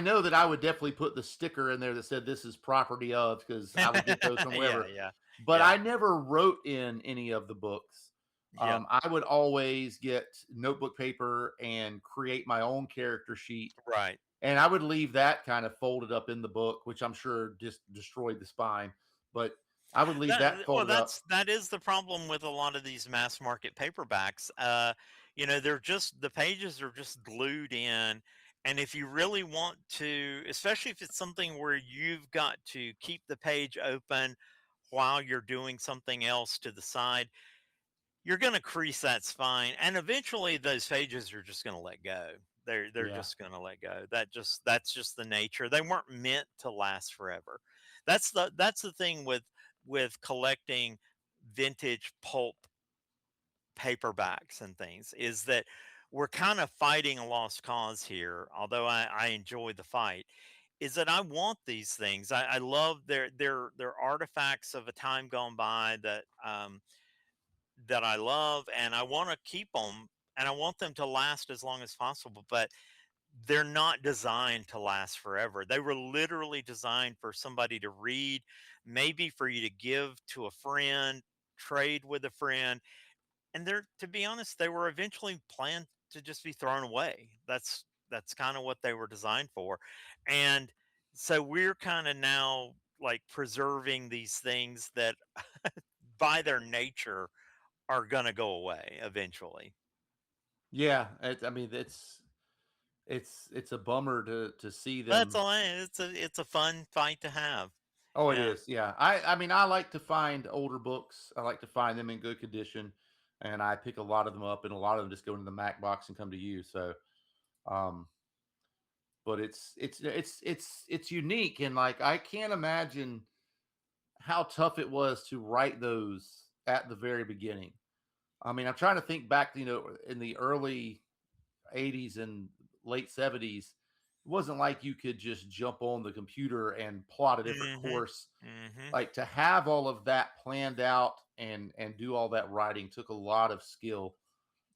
A: know that I would definitely put the sticker in there that said this is property of because I would get those from
B: Yeah,
A: wherever.
B: yeah,
A: But
B: yeah,
A: I never wrote in any of the books.
B: yeah.
A: I would always get notebook paper and create my own character sheet,
B: Right.
A: and I would leave that kind of folded up in the book, which I'm sure just destroyed the spine. But I would leave that
B: Well,
A: folded up.
B: that is the problem with a lot of these mass market paperbacks. they're just the pages are just glued in. And if you really want to, especially if it's something where you've got to keep the page open while you're doing something else to the side, you're going to crease that spine, and eventually those pages are just going to let go. They're
A: Yeah.
B: just going to let go. That's just the nature. They weren't meant to last forever. That's the thing with collecting vintage pulp paperbacks and things, is that we're kind of fighting a lost cause here. Although I enjoy the fight, is that I want these things. I love their artifacts of a time gone by that I love, and I want to keep them, and I want them to last as long as possible. But they're not designed to last forever. They were literally designed for somebody to read, maybe for you to give to a friend, trade with a friend, and they're, to be honest, they were eventually planned to just be thrown away. That's kind of what they were designed for. And so we're kind of now like preserving these things that by their nature are going to go away eventually.
A: Yeah. I mean, it's a bummer to see
B: That's
A: them.
B: all. It's a fun fight to have.
A: Oh, it
B: Yeah.
A: is. Yeah. I mean, I like to find older books. I like to find them in good condition, and I pick a lot of them up, and a lot of them just go into the Mac box and come to you. So, um, but it's unique, and like I can't imagine how tough it was to write those at the very beginning. I mean, I'm trying to think back, in the early 80s and late 70s, it wasn't like you could just jump on the computer and plot a different
B: Mhm.
A: course.
B: Mhm.
A: Like, to have all of that planned out and do all that writing took a lot of skill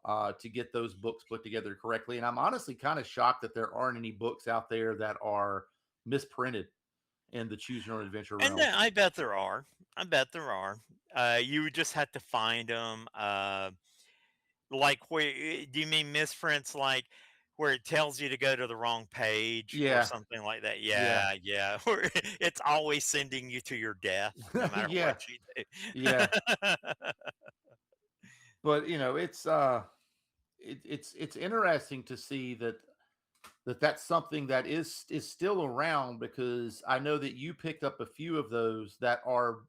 A: to get those books put together correctly. And I'm honestly kind of shocked that there aren't any books out there that are misprinted in the choose your own adventure
B: And
A: realm.
B: then I bet there are. I bet there are. You would just have to find them. Like, where do you mean misprints? Like where it tells you to go to the wrong page or
A: Yeah,
B: something like that?
A: yeah,
B: Yeah, yeah. Where it's always sending you to your death, no matter what
A: yeah,
B: you
A: yeah.
B: do.
A: But it's interesting to see that's something that is still around, because I know that you picked up a few of those that are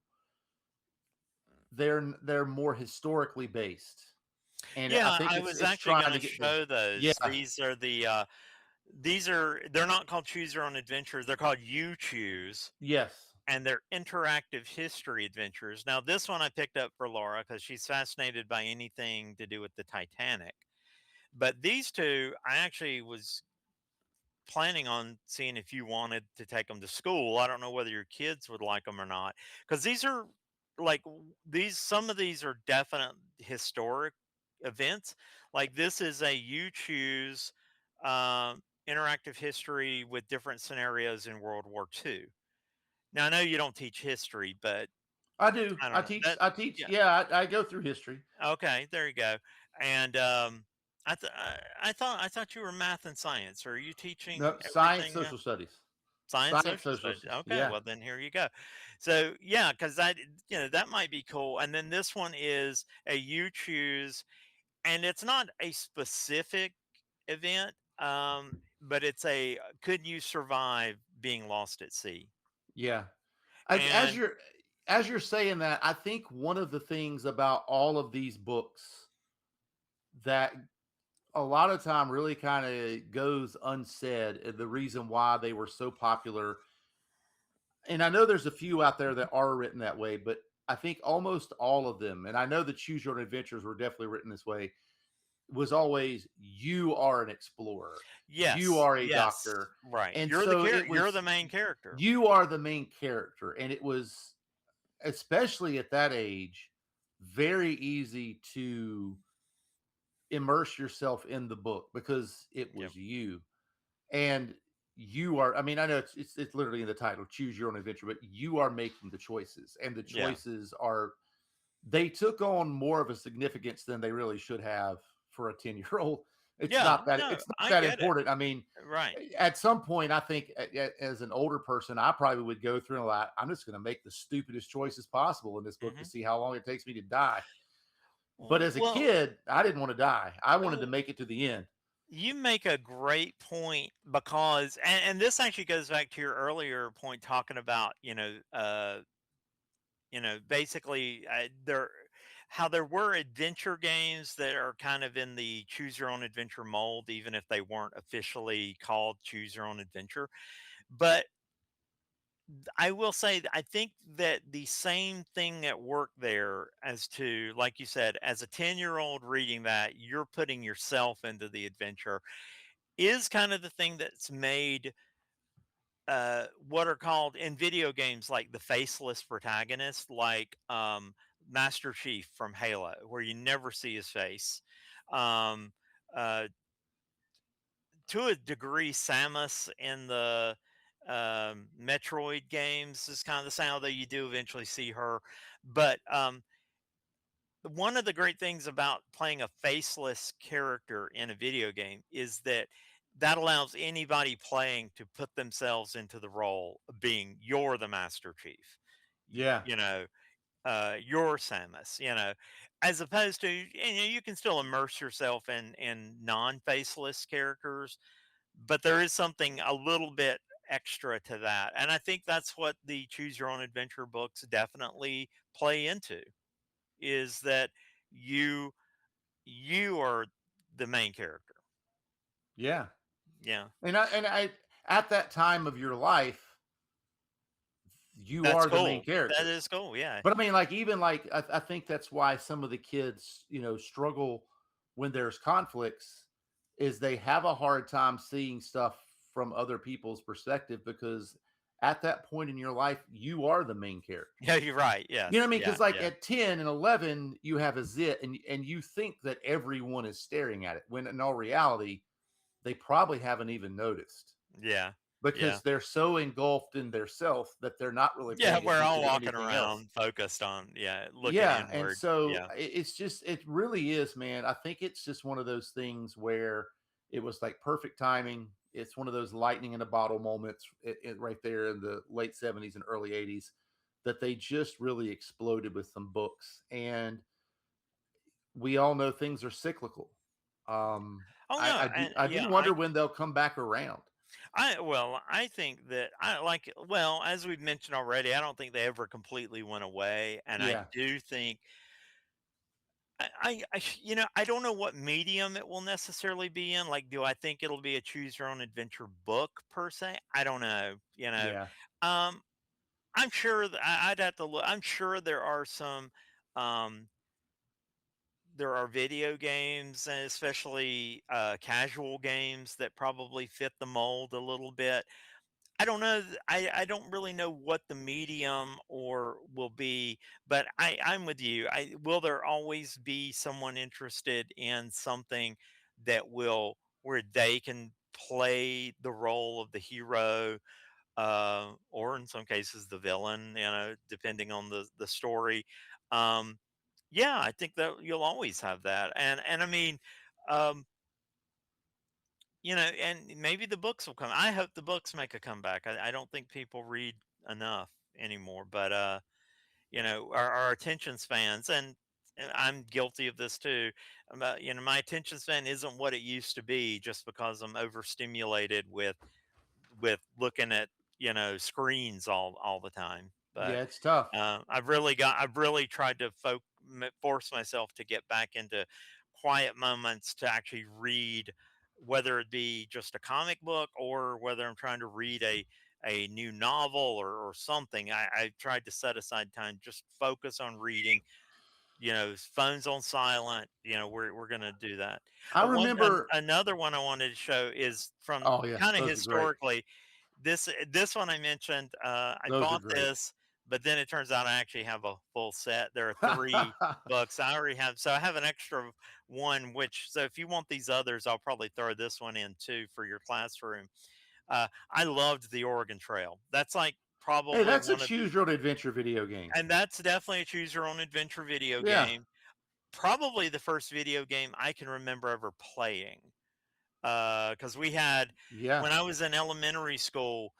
A: they're more historically based, and I
B: Yeah,
A: think
B: I
A: it's
B: was
A: it's
B: actually
A: trying
B: going
A: to
B: to
A: get the
B: show
A: yeah.
B: those. They're not called Choose Your Own Adventures. They're called You Choose,
A: Yes.
B: and they're interactive history adventures. Now, this one I picked up for Laura because she's fascinated by anything to do with the Titanic. But these two, I actually was planning on seeing if you wanted to take them to school. I don't know whether your kids would like them or not, because these are like these. Some of these are definite historic events. Like this is a You Choose interactive history with different scenarios in World War II. Now I know you don't teach history, but
A: I do.
B: I don't
A: I
B: know
A: teach.
B: that.
A: I teach.
B: Yeah.
A: Yeah, I go through history.
B: Okay. There you go. And I thought you were math and science. Are you teaching
A: No, science,
B: everything?
A: social studies.
B: Science,
A: Science,
B: social
A: social.
B: studies. Okay,
A: Yeah,
B: well then here you go. So yeah, because that might be cool. And then this one is a You Choose, and it's not a specific event, but it's a could you survive being lost at sea?
A: yeah. As
B: And
A: you're saying that, I think one of the things about all of these books that a lot of time really kind of goes unsaid, the reason why they were so popular, and I know there's a few out there that are written that way, but I think almost all of them, and I know the choose your own adventures were definitely written this way, was always you are an explorer, you
B: yes,
A: are a
B: yes,
A: doctor.
B: right.
A: And so it
B: You're the
A: was
B: main character.
A: you are the main character, and it was, especially at that age, very easy to immerse yourself in the book because it
B: Yep.
A: was you. And you are, I mean, I know it's literally in the title, choose your own adventure, but you are making the choices, and the
B: Yeah.
A: choices are, they took on more of a significance than they really should have for a 10-year-old.
B: Yeah. No,
A: It's not
B: I
A: that
B: get it.
A: important. I mean,
B: Right.
A: at some point, I think as an older person, I probably would go through and like, I'm just going to make the stupidest choices possible in this book to
B: Hmm.
A: see how long it takes me to die. But as a
B: Well,
A: kid, I didn't want to die. I wanted to
B: w-
A: make it to the end.
B: you make a great point because, and this actually goes back to your earlier point talking about, basically how there were adventure games that are kind of in the choose your own adventure mold, even if they weren't officially called choose your own adventure. But I will say I think that the same thing at work there as to, like you said, as a 10-year-old reading that, you're putting yourself into the adventure is kind of the thing that's made what are called in video games like the faceless protagonist, like Master Chief from Halo, where you never see his face. Um, uh, to a degree, Samus in the Metroid games is kind of the same, although you do eventually see her. But one of the great things about playing a faceless character in a video game is that that allows anybody playing to put themselves into the role of being you're the Master Chief.
A: Yeah.
B: You know, you're Samus, as opposed to, you can still immerse yourself in non-faceless characters, but there is something a little bit extra to that. And I think that's what the choose your own adventure books definitely play into, is that you you are the main character.
A: Yeah.
B: Yeah.
A: And I at that time of your life, you
B: That's
A: are the main
B: cool. That
A: character.
B: is cool. Yeah.
A: But I mean, like, even like I think that's why some of the kids, struggle when there's conflicts, is they have a hard time seeing stuff from other people's perspective, because at that point in your life, you are the main character.
B: Yeah, you're right.
A: You know what
B: Yes.
A: I mean?
B: Yeah.
A: Because like
B: Yeah.
A: at 10 and 11, you have a zit, and you think that everyone is staring at it, when in all reality, they probably haven't even noticed,
B: Yeah. Yeah.
A: because they're so engulfed in their self that they're not really
B: Yeah,
A: paying
B: we're all
A: attention to
B: walking
A: anything else.
B: around focused on, yeah, looking
A: Yeah, and
B: inward.
A: so
B: Yeah.
A: it's just, it really is, man. I think it's just one of those things where it was like perfect timing. It's one of those lightning in a bottle moments, right there in the late 70s and early 80s, that they just really exploded with some books. And we all know things are cyclical.
B: Oh
A: I,
B: no,
A: I do
B: and
A: I do
B: yeah,
A: wonder when they'll come back around.
B: I think that I like, well, as we've mentioned already, I don't think they ever completely went away, and I
A: Yeah,
B: do think I don't know what medium it will necessarily be in. Like, do I think it'll be a choose your own adventure book per se? I don't know.
A: yeah,
B: Um, I'm sure that I'd have to look. I'm sure there are some. Um, there are video games, and especially casual games that probably fit the mold a little bit. I don't know. I don't really know what the medium or will be, but I'm with you. Will there always be someone interested in something that will where they can play the role of the hero, or in some cases the villain, depending on the story. Um, yeah, I think that you'll always have that, and I mean, um, and maybe the books will come. I hope the books make a comeback. I don't think people read enough anymore, but our attention spans, and I'm guilty of this too. My attention span isn't what it used to be, just because I'm overstimulated with looking at screens all the time. But
A: yeah. It's tough.
B: I've really tried to force myself to get back into quiet moments to actually read, whether it be just a comic book or whether I'm trying to read a new novel or something. I tried to set aside time, just focus on reading. Phones on silent. We're gonna do that.
A: I remember.
B: Another one I wanted to show is from
A: Oh yeah,
B: kind of
A: those are great.
B: historically. This one I mentioned, I
A: Those are
B: bought
A: great.
B: this, but then it turns out I actually have a full set. There are 3 books. I already have, so I have an extra one, which, so if you want these others, I'll probably throw this one in too for your classroom. I loved the Oregon Trail. That's like
A: Hey,
B: probably
A: that's a
B: one of,
A: choose your own adventure video game.
B: and that's definitely a choose your own adventure video
A: Yeah,
B: game. Probably the first video game I can remember ever playing. Because we had,
A: yeah,
B: when I was in elementary school,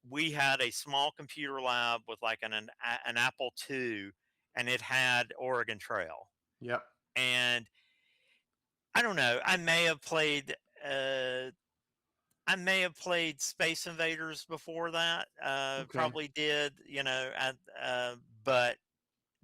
B: we had a small computer lab with like an Apple II, and it had Oregon Trail.
A: yep.
B: and I don't know. Uh, I may have played Space Invaders before that.
A: Okay.
B: Probably did, but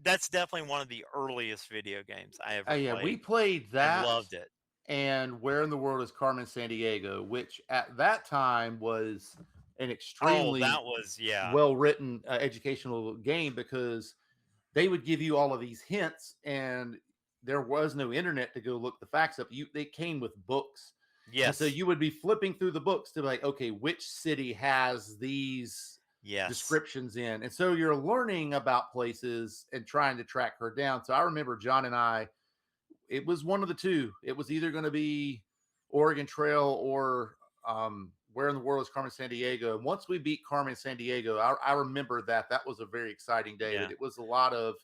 B: that's definitely one of the earliest video games I ever
A: Yeah, we
B: played
A: played
B: and
A: that
B: loved it.
A: and Where in the World is Carmen Sandiego, which at that time was an
B: Oh,
A: extremely
B: that was yeah,
A: well written educational game because they would give you all of these hints and there was no internet to go look the facts up. They came with books. And so
B: yes,
A: you would be flipping through the books to be like, okay, which city has these
B: yes,
A: descriptions in? And so you're learning about places and trying to track her down. So I remember John and I, it was one of the two. It was either going to be Oregon Trail or Where in the World is Carmen Sandiego. And once we beat Carmen Sandiego, I remember that was a very exciting day,
B: yeah.
A: but it was a lot of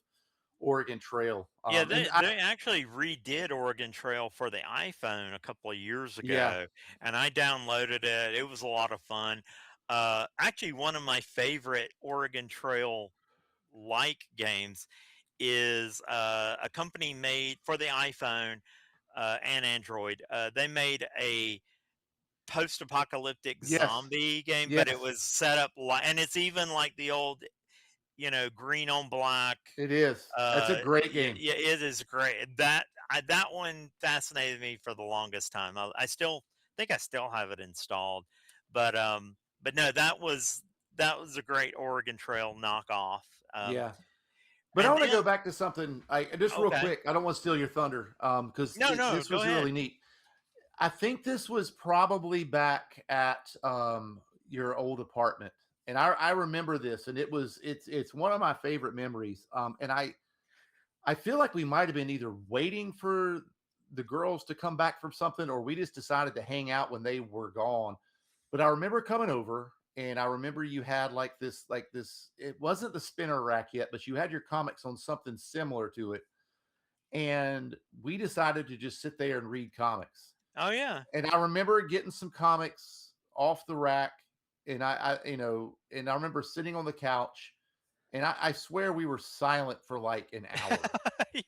A: Oregon Trail.
B: Yeah,
A: And
B: they actually redid Oregon Trail for the iPhone a couple of years
A: yeah,
B: ago, and I downloaded it. It was a lot of fun. Actually, one of my favorite Oregon Trail like games is a company made for the iPhone and Android. They made a post-apocalyptic
A: yes,
B: zombie game, but it
A: yes,
B: was set up like, and it's even like the old, green on black.
A: it is. That's a great
B: Yeah,
A: game.
B: yeah, it is great. That one fascinated me for the longest time. I still think I still have it installed, but no, that was a great Oregon Trail knockoff.
A: Yeah. But I
B: And
A: want to
B: then
A: go back to something I just real
B: okay,
A: quick. I don't want to steal your thunder because
B: no, no,
A: this
B: go
A: was
B: ahead.
A: really neat. I think this was probably back at your old apartment. And I remember this and it's one of my favorite memories. And I feel like we might have been either waiting for the girls to come back from something or we just decided to hang out when they were gone. But I remember coming over and I remember you had like this, it wasn't the spinner rack yet, but you had your comics on something similar to it. And we decided to just sit there and read comics.
B: Oh yeah.
A: And I remember getting some comics off the rack and and I remember sitting on the couch and I swear we were silent for like an hour.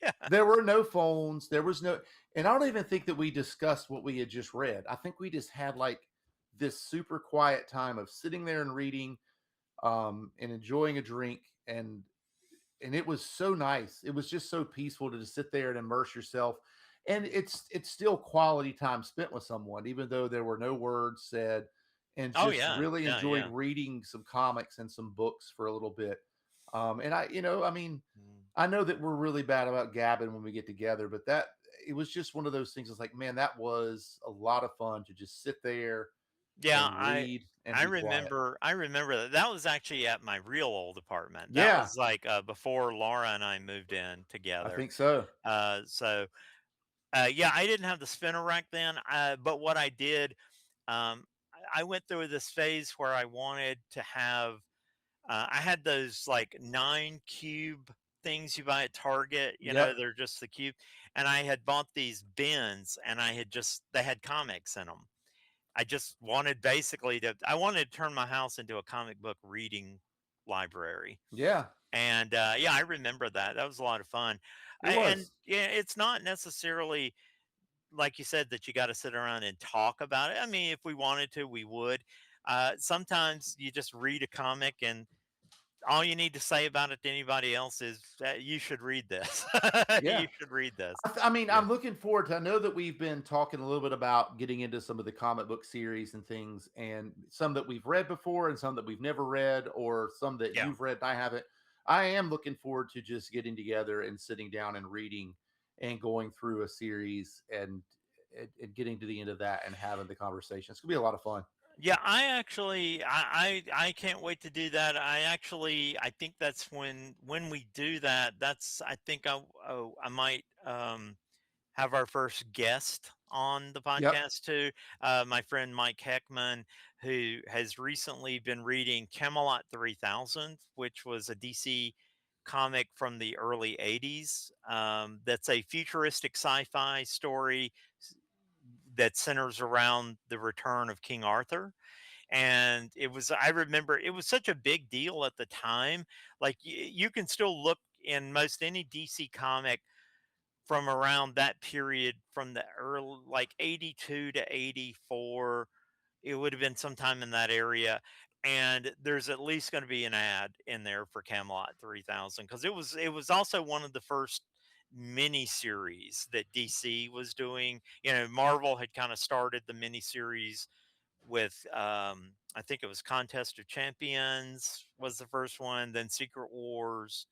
B: Yeah.
A: There were no phones. There was no, and I don't even think that we discussed what we had just read. I think we just had like this super quiet time of sitting there and reading, and enjoying a drink, and it was so nice. It was just so peaceful to just sit there and immerse yourself. And it's still quality time spent with someone, even though there were no words said, and
B: Oh
A: just
B: yeah.
A: really
B: Yeah,
A: enjoyed
B: yeah.
A: reading some comics and some books for a little bit. And I mean,
B: Mm.
A: I know that we're really bad about gabbing when we get together, but that it was just one of those things. It's like, man, that was a lot of fun to just sit there
B: Yeah,
A: and read and
B: I
A: be quiet.
B: remember that. That was actually at my real old apartment. That
A: Yeah,
B: was like before Laura and I moved in
A: I
B: together.
A: think so.
B: So yeah, I didn't have the spinner rack then, but what I did, I went through this phase where I wanted to have. I had those like 9 cube things you buy at Target.
A: Yep.
B: They're just the cube, and I had bought these bins, and they had comics in them. I just wanted basically to. I wanted to turn my house into a comic book reading library.
A: Yeah,
B: And yeah, I remember that. That was a lot of fun.
A: it
B: And
A: was.
B: yeah, it's not necessarily like you said that you got to sit around and talk about it. I mean, if we wanted to, we would. Sometimes you just read a comic and all you need to say about it to anybody else is that you should read this.
A: Yeah.
B: You should read this.
A: I mean,
B: Yeah.
A: I'm looking forward to. I know that we've been talking a little bit about getting into some of the comic book series and things, and some that we've read before, and some that we've never read, or some that
B: Yeah.
A: you've read and I haven't. I am looking forward to just getting together and sitting down and reading and going through a series and getting to the end of that and having the conversation. It's gonna be a lot of fun.
B: Yeah, I actually I can't wait to do that. I think that's when we do that, that's I think I might have our first guest on the
A: Yep.
B: podcast too. My friend Mike Heckman, who has recently been reading Camelot 3000, which was a DC comic from the early 80s. That's a futuristic sci-fi story that centers around the return of King Arthur. And I remember it was such a big deal at the time. Like you can still look in most any DC comic from around that period, from the early like 82 to 84. It would have been sometime in that area. And there's at least going to be an ad in there for Camelot 3000, because it was also one of the first mini series that DC was doing. Marvel had kind of started the mini series with, I think it was Contest of Champions was the first one, then Secret Wars,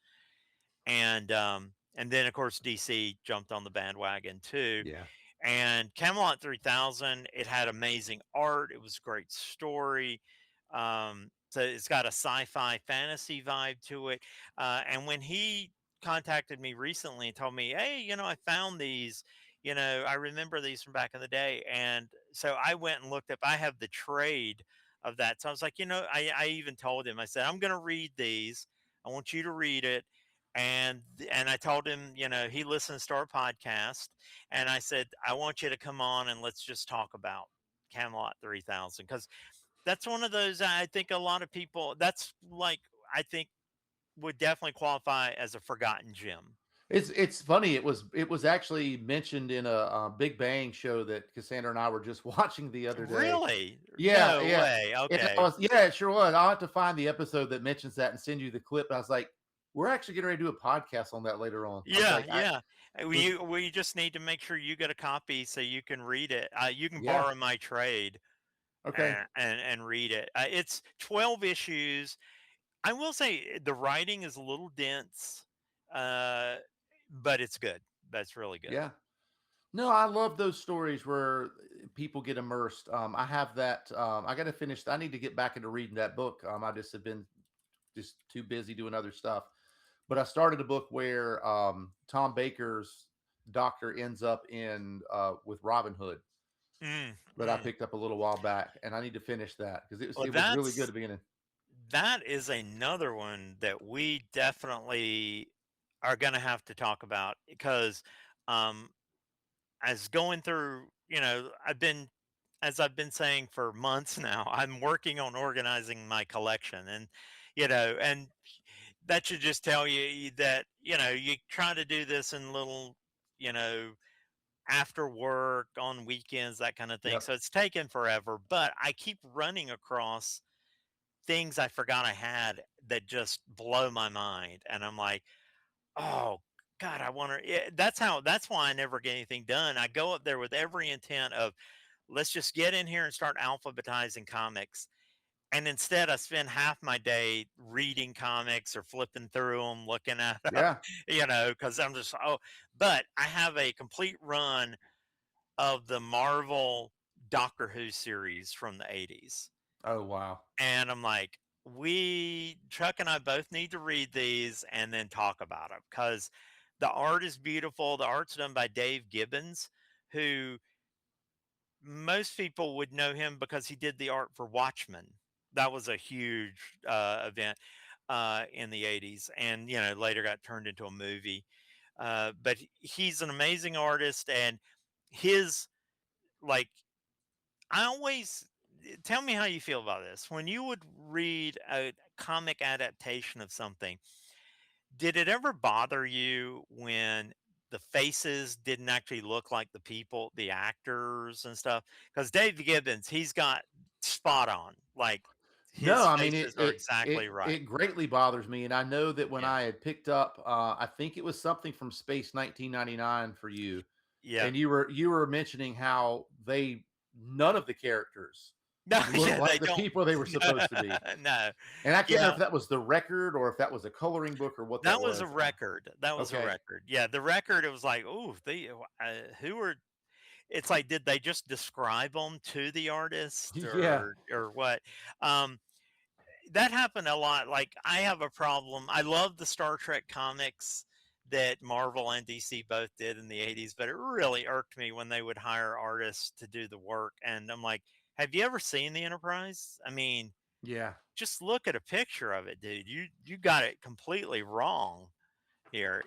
B: and then of course DC jumped on the bandwagon too.
A: Yeah.
B: And Camelot 3000, it had amazing art. It was a great story. So it's got a sci-fi fantasy vibe to it. And when he contacted me recently and told me, "Hey, I found these. I remember these from back in the day." And so I went and looked up. I have the trade of that. So I was like, I even told him. I said, "I'm going to read these. I want you to read it." And I told him, he listens to our podcast, and I said, "I want you to come on and let's just talk about Camelot 3000, because that's one of those, I think a lot of people, that's like, I think would definitely qualify as a forgotten gem."
A: It's funny. It was actually mentioned in a Big Bang show that Cassandra and I were just watching the other day.
B: Really?
A: Yeah,
B: No
A: yeah.
B: way.
A: And
B: Okay.
A: it sure was. I'll have to find the episode that mentions that and send you the clip. I was like, we're actually getting ready to do a podcast on that later on. I was
B: Yeah,
A: like, I
B: yeah.
A: was,
B: We just need to make sure you get a copy so you can read it. You can
A: yeah,
B: borrow my trade
A: okay,
B: and read it. It's 12 issues. I will say the writing is a little dense, uh, but it's good. That's really good.
A: yeah. No, I love those stories where people get immersed. I have that. I got to finish. I need to get back into reading that book. I just have been just too busy doing other stuff. But I started a book where Tom Baker's doctor ends up in with Robin Hood
B: Mm,
A: that I
B: mm.
A: picked up a little while back, and I need to finish that because
B: Well,
A: it was really good at the beginning.
B: that is another one that we definitely are going to have to talk about, because um, as going through, as I've been saying for months now, I'm working on organizing my collection, and that should just tell you that, you try to do this in little, you know, after work, on weekends, that kind of thing.
A: Yep.
B: So it's taken forever, but I keep running across things I forgot I had that just blow my mind. And I'm like, oh God, I wonder. Yeah, that's why I never get anything done. I go up there with every intent of, let's just get in here and start alphabetizing comics. And instead, I spend half my day reading comics or flipping through them, looking at them,
A: Yeah.
B: because I'm just, oh, but I have a complete run of the Marvel Doctor Who series from the 80s.
A: Oh wow.
B: And I'm like, Chuck and I both need to read these and then talk about them, because the art is beautiful. The art's done by Dave Gibbons, who most people would know him because he did the art for Watchmen. That was a huge event in the 80s, and later got turned into a movie. But he's an amazing artist, and his, like, I always, tell me how you feel about this. When you would read a comic adaptation of something, did it ever bother you when the faces didn't actually look like the people, the actors and stuff? Because Dave Gibbons, he's got spot on. Like,
A: No,
B: his
A: I mean
B: faces are exactly right.
A: it greatly bothers me, and I know that when
B: Yeah.
A: I had picked up, I think it was something from Space 1999 for you,
B: Yeah.
A: and you were mentioning how they none of the characters
B: No,
A: look
B: yeah, they
A: like the
B: don't.
A: people they were
B: No,
A: supposed to be.
B: no.
A: And I can't remember
B: Yeah.
A: if that was the record or if that was a coloring book or what that
B: That was a
A: was.
B: record. That was a
A: Okay.
B: record. Yeah, the record, it was like, "Ooh, who are," it's like, did they just describe them to the artist,
A: Yeah.
B: or what? Um, that happened a lot. Like, I have a problem. I love the Star Trek comics that Marvel and DC both did in the 80s, but it really irked me when they would hire artists to do the work. And I'm like, have you ever seen the Enterprise? I mean,
A: Yeah.
B: just look at a picture of it, dude. You got it completely wrong here.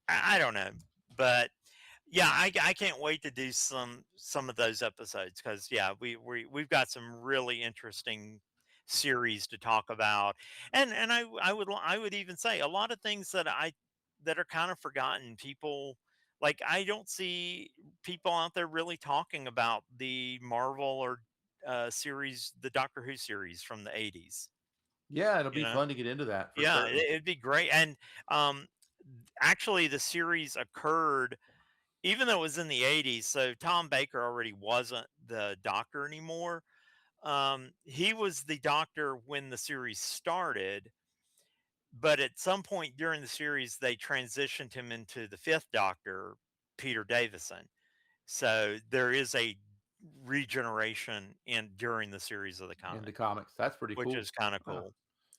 B: I don't know, but yeah, I can't wait to do some of those episodes, because yeah, we've got some really interesting series to talk about. And I would even say a lot of things that are kind of forgotten. People, like I don't see people out there really talking about the Marvel or series, the Doctor Who series from the 80s.
A: Yeah, it'll
B: You
A: be
B: know,
A: fun to get into that for
B: yeah,
A: certain.
B: it'd be great. And um, actually, the series occurred even though it was in the 80s. So Tom Baker already wasn't the Doctor anymore. He was the Doctor when the series started, but at some point during the series, they transitioned him into the fifth Doctor, Peter Davison. So there is a regeneration in during the series of the
A: In the
B: comic,
A: comics. That's pretty
B: which
A: cool.
B: is kind of
A: Wow.
B: cool.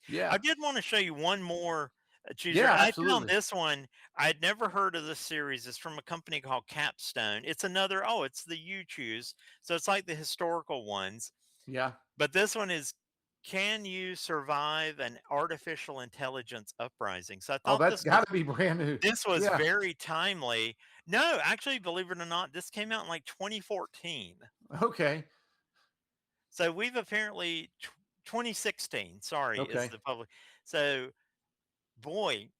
A: Yeah.
B: I did want to show you one more chooser,
A: Yeah,
B: and I found
A: absolutely.
B: this one. I'd never heard of this series. It's from a company called Capstone. It's another, oh, it's the You Choose. So it's like the historical ones.
A: Yeah.
B: But this one is, can you survive an artificial intelligence uprising? So I
A: Oh,
B: thought
A: that's got to be brand new.
B: this was
A: Yeah.
B: very timely. No, actually, believe it or not, this came out in like 2014.
A: Okay.
B: So we've apparently 2016, sorry, is
A: Okay.
B: the public. So boy,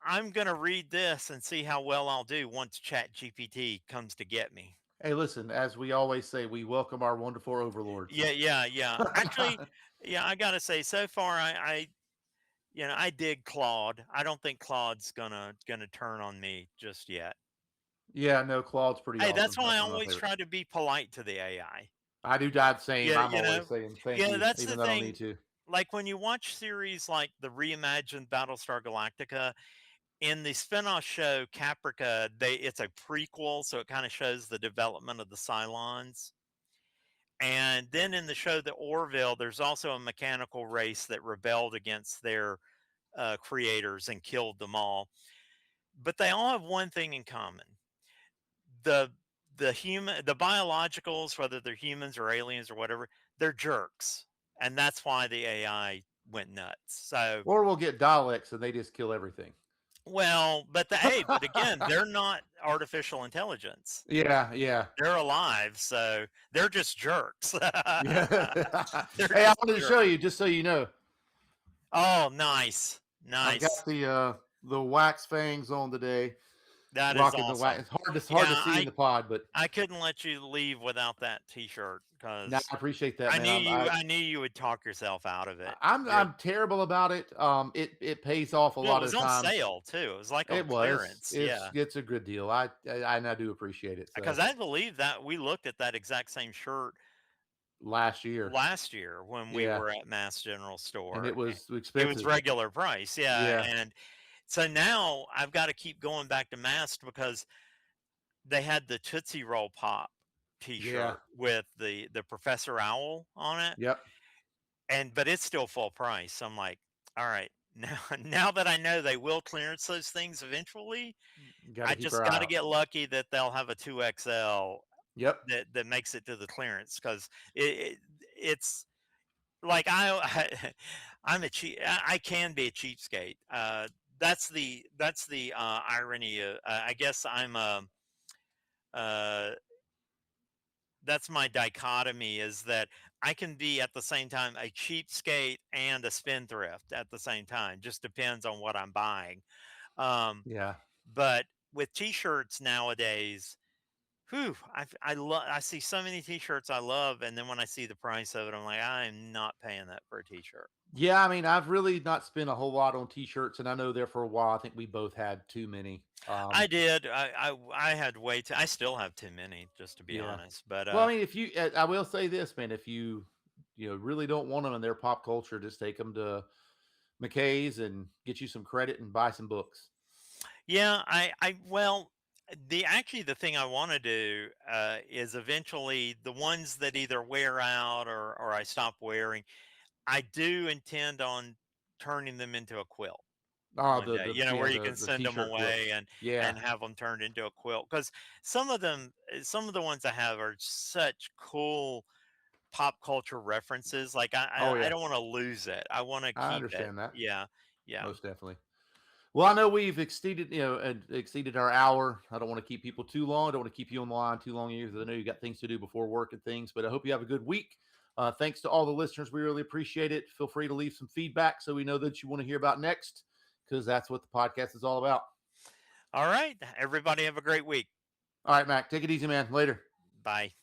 B: I'm gonna read this and see how well I'll do once Chat GPT comes to get me.
A: Hey, listen, as we always say, we welcome our wonderful overlords.
B: Yeah, yeah, yeah. Actually, yeah, I gotta say, so far I dig Claude. I don't think Claude's gonna turn on me just yet.
A: Yeah, no, Claude's pretty
B: Hey, that's
A: awesome.
B: why I
A: That's one of my
B: always
A: favorites.
B: try to be polite to the AI.
A: I do that same.
B: Yeah,
A: I'm always saying thank
B: yeah,
A: you,
B: that's the
A: even though I don't need
B: thing.
A: to.
B: Like when you watch series like the reimagined Battlestar Galactica, in the spinoff show Caprica, it's a prequel, so it kind of shows the development of the Cylons. And then in the show The Orville, there's also a mechanical race that rebelled against their creators and killed them all. But they all have one thing in common: the the biologicals, whether they're humans or aliens or whatever, they're jerks, and that's why the AI went nuts. So,
A: Or we'll get Daleks and they just kill everything.
B: well, but again, they're not artificial intelligence.
A: Yeah, yeah,
B: They're alive, so they're just jerks.
A: yeah.
B: They're
A: Hey, I
B: just
A: wanted to show
B: jerks.
A: you, just so you know,
B: Oh, nice,
A: I've got
B: nice.
A: the wax fangs on today.
B: That is
A: Rocking the wax.
B: awesome.
A: It's hard to
B: Yeah,
A: see in the pod, but
B: I couldn't let you leave without that T-shirt
A: now
B: because
A: I appreciate that, man. I,
B: I knew you would talk yourself out of it.
A: I'm
B: You're
A: I'm terrible about it. It pays off a
B: Well, it
A: lot
B: was
A: of the
B: on
A: time.
B: sale too. It was like on
A: It was.
B: clearance.
A: It's
B: Yeah.
A: it's a good deal. I do appreciate it. So
B: Because I believe that we looked at that exact same shirt
A: last year,
B: last year when we
A: yeah,
B: were at Mass General
A: and it
B: Store.
A: was
B: It was
A: expensive.
B: regular price. Yeah.
A: Yeah,
B: And so now I've got to keep going back to Mass because they had the Tootsie Roll Pop
A: yeah,
B: T-shirt with the Professor Owl on it,
A: yep.
B: but it's still full price. So I'm like, all right, now now that I know they will clearance those things eventually,
A: Got to
B: I
A: keep
B: just
A: our eye
B: got to
A: out.
B: get lucky that they'll have a 2XL
A: Yep.
B: that makes it to the clearance because it's like I'm a cheap. I can be a cheapskate. That's the irony. I guess I'm a uh, that's my dichotomy is that I can be at the same time a cheapskate and a spendthrift at the same time. Just depends on what I'm buying. Um,
A: Yeah.
B: but with t-shirts nowadays, whew, I see so many t-shirts I love, and then when I see the price of it, I'm like, I am not paying that for a t-shirt.
A: Yeah, I mean, I've really not spent a whole lot on t-shirts, and I know there for a while. I think we both had too many.
B: I did. I had way too. I still have too many, just to be
A: Yeah.
B: honest. But
A: Well, I mean, if you, I will say this, man, if you really don't want them in their pop culture, just take them to McKay's and get you some credit and buy some books.
B: yeah, well, the thing I want to do is eventually the ones that either wear out or I stop wearing. I do intend on turning them into a quilt
A: Oh,
B: one day.
A: yeah,
B: Where you can
A: the
B: send them
A: t-shirt
B: away
A: quilts. Yeah.
B: and have them turned into a quilt. Because some of the ones I have are such cool pop culture references. Like
A: Oh
B: I
A: yeah.
B: don't want to lose it. I want to
A: I
B: keep it.
A: understand that.
B: Yeah, yeah.
A: Most definitely. Well, I know we've exceeded our hour. I don't want to keep people too long. I don't want to keep you on the line too long either. I know you got things to do before work and things, but I hope you have a good week. Thanks to all the listeners. We really appreciate it. Feel free to leave some feedback so we know that you want to hear about next, because that's what the podcast is all about.
B: All right. Everybody have a great week.
A: All right, Mac, take it easy, man. Later.
B: Bye.